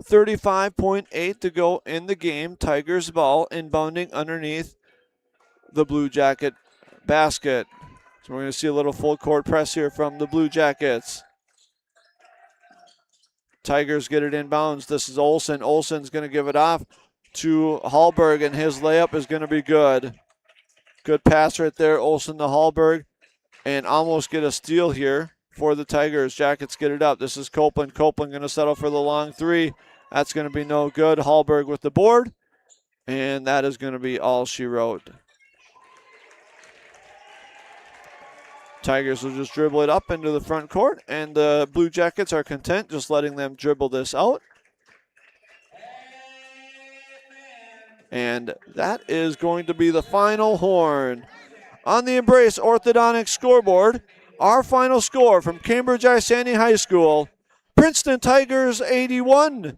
35.8 to go in the game. Tigers ball inbounding underneath the Blue Jacket basket. So we're going to see a little full court press here from the Blue Jackets. Tigers get it inbounds. This is Olsen. Olsen's going to give it off to Hallberg, and his layup is going to be good. Good pass right there, Olsen to Hallberg, and almost get a steal here for the Tigers. Jackets get it up. This is Copeland. Copeland going to settle for the long three. That's going to be no good. Hallberg with the board, and that is going to be all she wrote. Tigers will just dribble it up into the front court, and the Blue Jackets are content just letting them dribble this out. And that is going to be the final horn. On the Embrace Orthodontics scoreboard, our final score from Cambridge-Isanti High School, Princeton Tigers 81,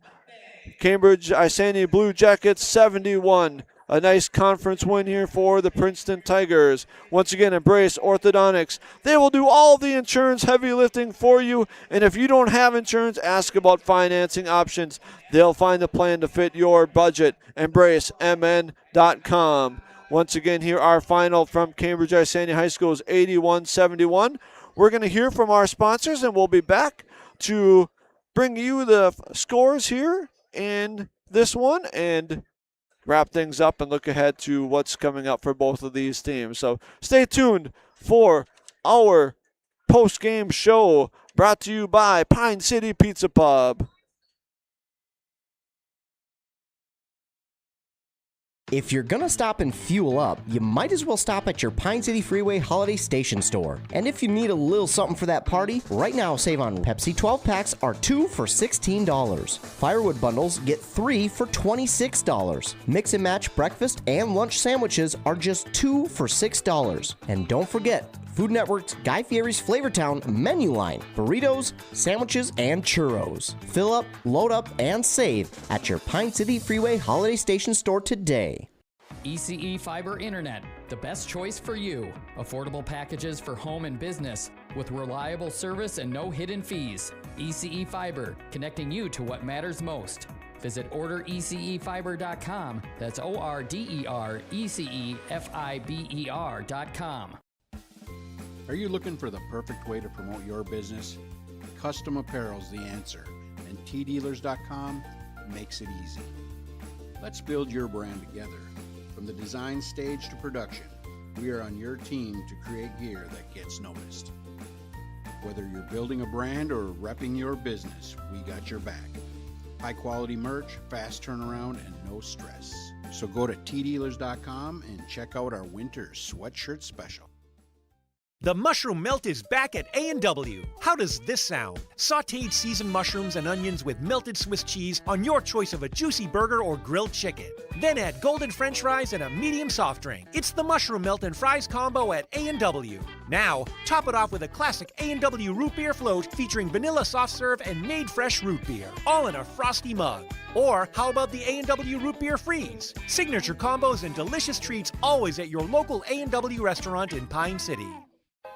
Cambridge-Isanti Blue Jackets 71. A nice conference win here for the Princeton Tigers. Once again, Embrace Orthodontics. They will do all the insurance heavy lifting for you. And if you don't have insurance, ask about financing options. They'll find a plan to fit your budget. EmbraceMN.com. Once again, here our final from Cambridge-Isanti High School is 81-71. We're going to hear from our sponsors, and we'll be back to bring you the scores here in this one and wrap things up and look ahead to what's coming up for both of these teams. So stay tuned for our post-game show brought to you by Pine City Pizza Pub. If you're gonna stop and fuel up, you might as well stop at your Pine City Freeway Holiday Station store. And if you need a little something for that party, right now save on Pepsi 12 packs are 2 for $16. Firewood bundles get 3 for $26. Mix and match breakfast and lunch sandwiches are just 2 for $6. And don't forget, Food Network's Guy Fieri's Flavortown menu line, burritos, sandwiches, and churros. Fill up, load up, and save at your Pine City Freeway Holiday Station store today. ECE Fiber Internet, the best choice for you. Affordable packages for home and business with reliable service and no hidden fees. ECE Fiber, connecting you to what matters most. Visit orderecefiber.com. That's orderecefiber.com. Are you looking for the perfect way to promote your business? Custom apparel's the answer, and tdealers.com makes it easy. Let's build your brand together. From the design stage to production, we are on your team to create gear that gets noticed. Whether you're building a brand or repping your business, we got your back. High quality merch, fast turnaround, and no stress. So go to tdealers.com and check out our winter sweatshirt special. The mushroom melt is back at A&W. How does this sound? Sautéed seasoned mushrooms and onions with melted Swiss cheese on your choice of a juicy burger or grilled chicken. Then add golden French fries and a medium soft drink. It's the mushroom melt and fries combo at A&W. Now, top it off with a classic A&W root beer float featuring vanilla soft serve and made fresh root beer, all in a frosty mug. Or how about the A&W root beer freeze? Signature combos and delicious treats always at your local A&W restaurant in Pine City.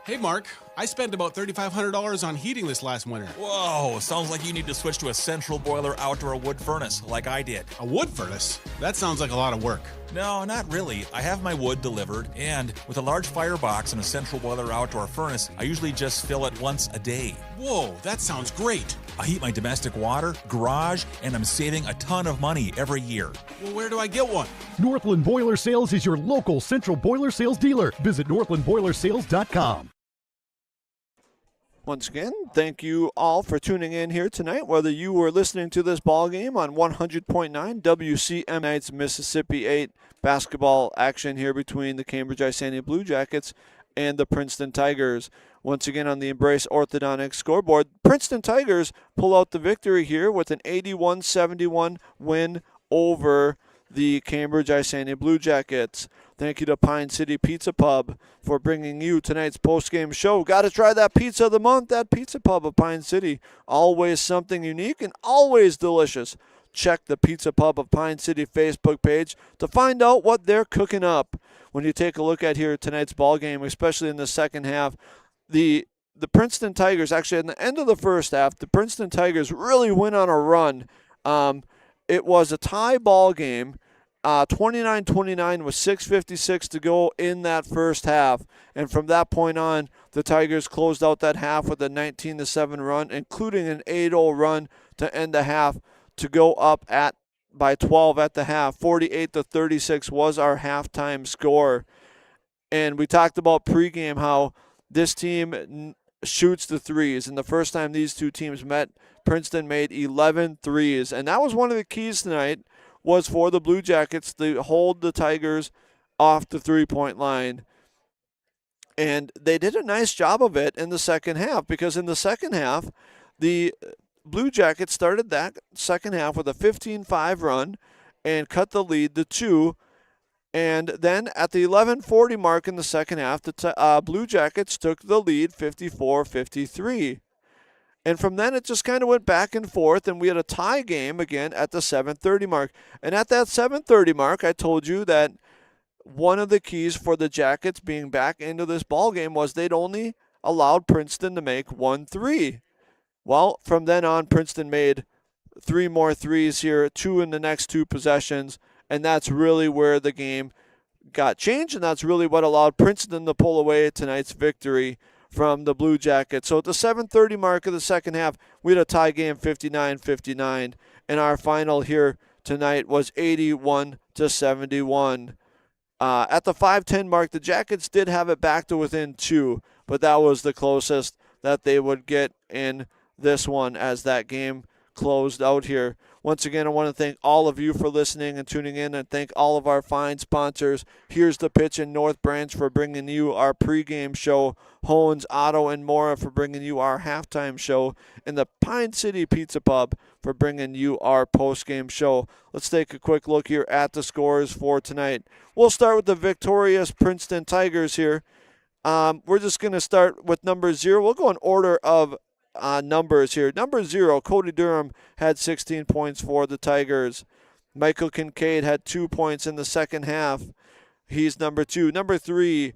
Hey, Mark, I spent about $3,500 on heating this last winter. Whoa, sounds like you need to switch to a central boiler outdoor wood furnace like I did. A wood furnace? That sounds like a lot of work. No, not really. I have my wood delivered, and with a large firebox and a central boiler outdoor furnace, I usually just fill it once a day. Whoa, that sounds great. I heat my domestic water, garage, and I'm saving a ton of money every year. Well, where do I get one? Northland Boiler Sales is your local central boiler sales dealer. Visit northlandboilersales.com. Once again, thank you all for tuning in here tonight, whether you were listening to this ball game on 100.9 WCM Nights Mississippi 8 basketball action here between the Cambridge-Isanti Blue Jackets and the Princeton Tigers. Once again on the Embrace Orthodontics scoreboard, Princeton Tigers pull out the victory here with an 81-71 win over the Cambridge-Isanti Blue Jackets. Thank you to Pine City Pizza Pub for bringing you tonight's post-game show. Got to try that pizza of the month, that Pizza Pub of Pine City. Always something unique and always delicious. Check the Pizza Pub of Pine City Facebook page to find out what they're cooking up. When you take a look at here tonight's ball game, especially in the second half, the Princeton Tigers, actually at the end of the first half, the Princeton Tigers really went on a run. It was a tie ball game. 29-29 with 6:56 to go in that first half. And from that point on, the Tigers closed out that half with a 19-7 run, including an 8-0 run to end the half to go up by 12 at the half. 48-36 was our halftime score. And we talked about pregame how this team shoots the threes. And the first time these two teams met, Princeton made 11 threes. And that was one of the keys tonight, was for the Blue Jackets to hold the Tigers off the three-point line. And they did a nice job of it in the second half, because in the second half, the Blue Jackets started that second half with a 15-5 run and cut the lead to 2. And then at the 11:40 mark in the second half, the Blue Jackets took the lead 54-53. And from then, it just kind of went back and forth, and we had a tie game again at the 7:30 mark. And at that 7:30 mark, I told you that one of the keys for the Jackets being back into this ball game was they'd only allowed Princeton to make 1 3. Well, from then on, Princeton made 3 more threes here, 2 in the next 2 possessions, and that's really where the game got changed, and that's really what allowed Princeton to pull away tonight's victory from the Blue Jackets. So at the 7:30 mark of the second half, we had a tie game 59-59, and our final here tonight was 81-71. At the 5:10 mark, the Jackets did have it back to within 2, but that was the closest that they would get in this one as that game closed out here. Once again, I want to thank all of you for listening and tuning in, and thank all of our fine sponsors. Here's the Pitch in North Branch for bringing you our pregame show, Hones, Otto, and Mora for bringing you our halftime show, and the Pine City Pizza Pub for bringing you our postgame show. Let's take a quick look here at the scores for tonight. We'll start with the victorious Princeton Tigers here. We're just going to start with number 0. We'll go in order of numbers here. Number 0, Cody Durham had 16 points for the Tigers. Michael Kincaid had 2 points in the second half. He's number 2. Number 3,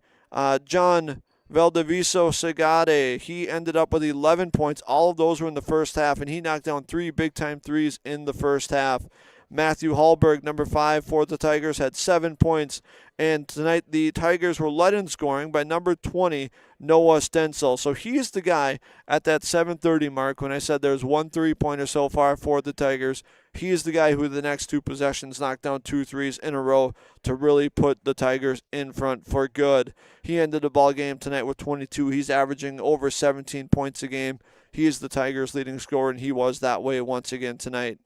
John Valdeviso Segade. He ended up with 11 points. All of those were in the first half, and he knocked down 3 big-time threes in the first half. Matthew Hallberg, number 5 for the Tigers, had 7 points. And tonight the Tigers were led in scoring by number 20, Noah Stencil. So he's the guy at that 7:30 mark when I said there's 1 3-pointer so far for the Tigers. He's the guy who the next 2 possessions knocked down 2 threes in a row to really put the Tigers in front for good. He ended the ball game tonight with 22. He's averaging over 17 points a game. He is the Tigers' leading scorer, and he was that way once again tonight.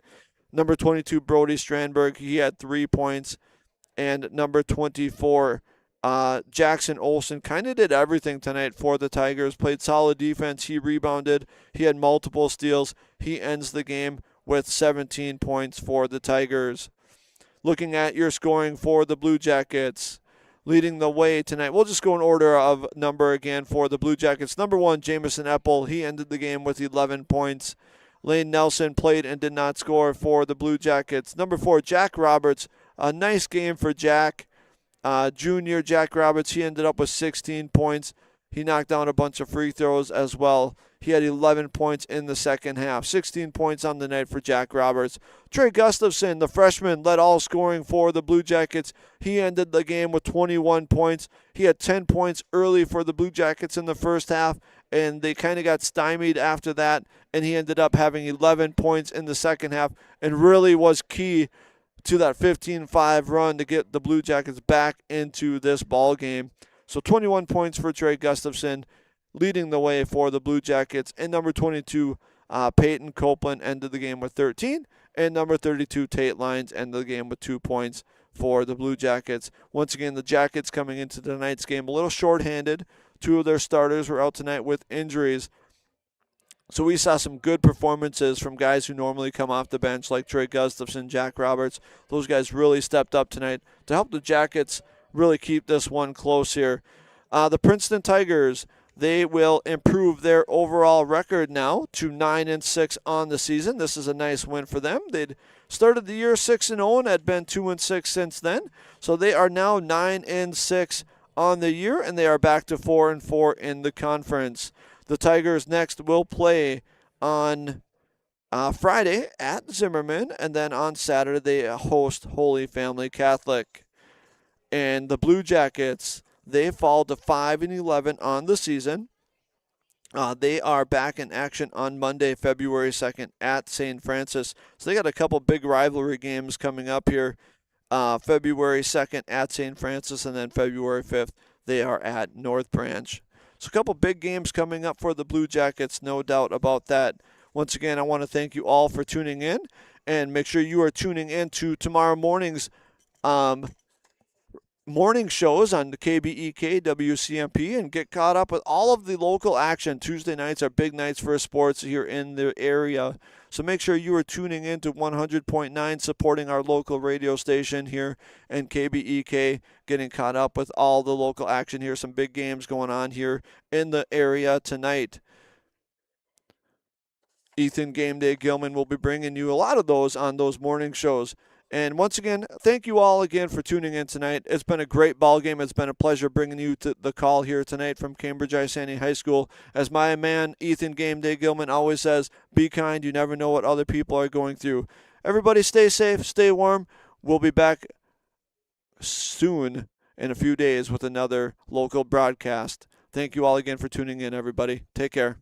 Number 22, Brody Strandberg, he had 3 points. And number 24, Jackson Olsen, kind of did everything tonight for the Tigers. Played solid defense. He rebounded. He had multiple steals. He ends the game with 17 points for the Tigers. Looking at your scoring for the Blue Jackets, leading the way tonight. We'll just go in order of number again for the Blue Jackets. Number 1, Jamison Epple. He ended the game with 11 points. Lane Nelson played and did not score for the Blue Jackets. Number 4, Jack Roberts. A nice game for Jack. Junior Jack Roberts, he ended up with 16 points. He knocked down a bunch of free throws as well. He had 11 points in the second half. 16 points on the night for Jack Roberts. Trey Gustafson, the freshman, led all scoring for the Blue Jackets. He ended the game with 21 points. He had 10 points early for the Blue Jackets in the first half, and they kind of got stymied after that, and he ended up having 11 points in the second half and really was key to that 15-5 run to get the Blue Jackets back into this ball game. So 21 points for Trey Gustafson, leading the way for the Blue Jackets. And number 22, Peyton Copeland, ended the game with 13. And number 32, Tate Lyons, ended the game with 2 points for the Blue Jackets. Once again, the Jackets coming into tonight's game a little shorthanded. 2 of their starters were out tonight with injuries. So we saw some good performances from guys who normally come off the bench like Trey Gustafson, Jack Roberts. Those guys really stepped up tonight to help the Jackets really keep this one close here. The Princeton Tigers, they will improve their overall record now to 9-6 on the season. This is a nice win for them. They'd started the year 6-0 and had been 2-6 since then. So they are now 9-6 on the year, and they are back to 4-4 in the conference. The Tigers next will play on Friday at Zimmerman, and then on Saturday they host Holy Family Catholic. And the Blue Jackets, they fall to 5-11 on the season. They are back in action on Monday, February 2nd at St. Francis. So they got a couple big rivalry games coming up here. February 2nd at St. Francis, and then February 5th they are at North Branch. So a couple big games coming up for the Blue Jackets, no doubt about that. Once again, I want to thank you all for tuning in, and make sure you are tuning in to tomorrow morning's morning shows on the KBEK, WCMP, and get caught up with all of the local action. Tuesday nights are big nights for sports here in the area. So make sure you are tuning in to 100.9, supporting our local radio station here in KBEK, getting caught up with all the local action here. Some big games going on here in the area tonight. Ethan Game Day Gilman will be bringing you a lot of those on those morning shows. And once again, thank you all again for tuning in tonight. It's been a great ball game. It's been a pleasure bringing you to the call here tonight from Cambridge-Isanti High School. As my man, Ethan Game Day Gilman, always says, be kind. You never know what other people are going through. Everybody stay safe, stay warm. We'll be back soon in a few days with another local broadcast. Thank you all again for tuning in, everybody. Take care.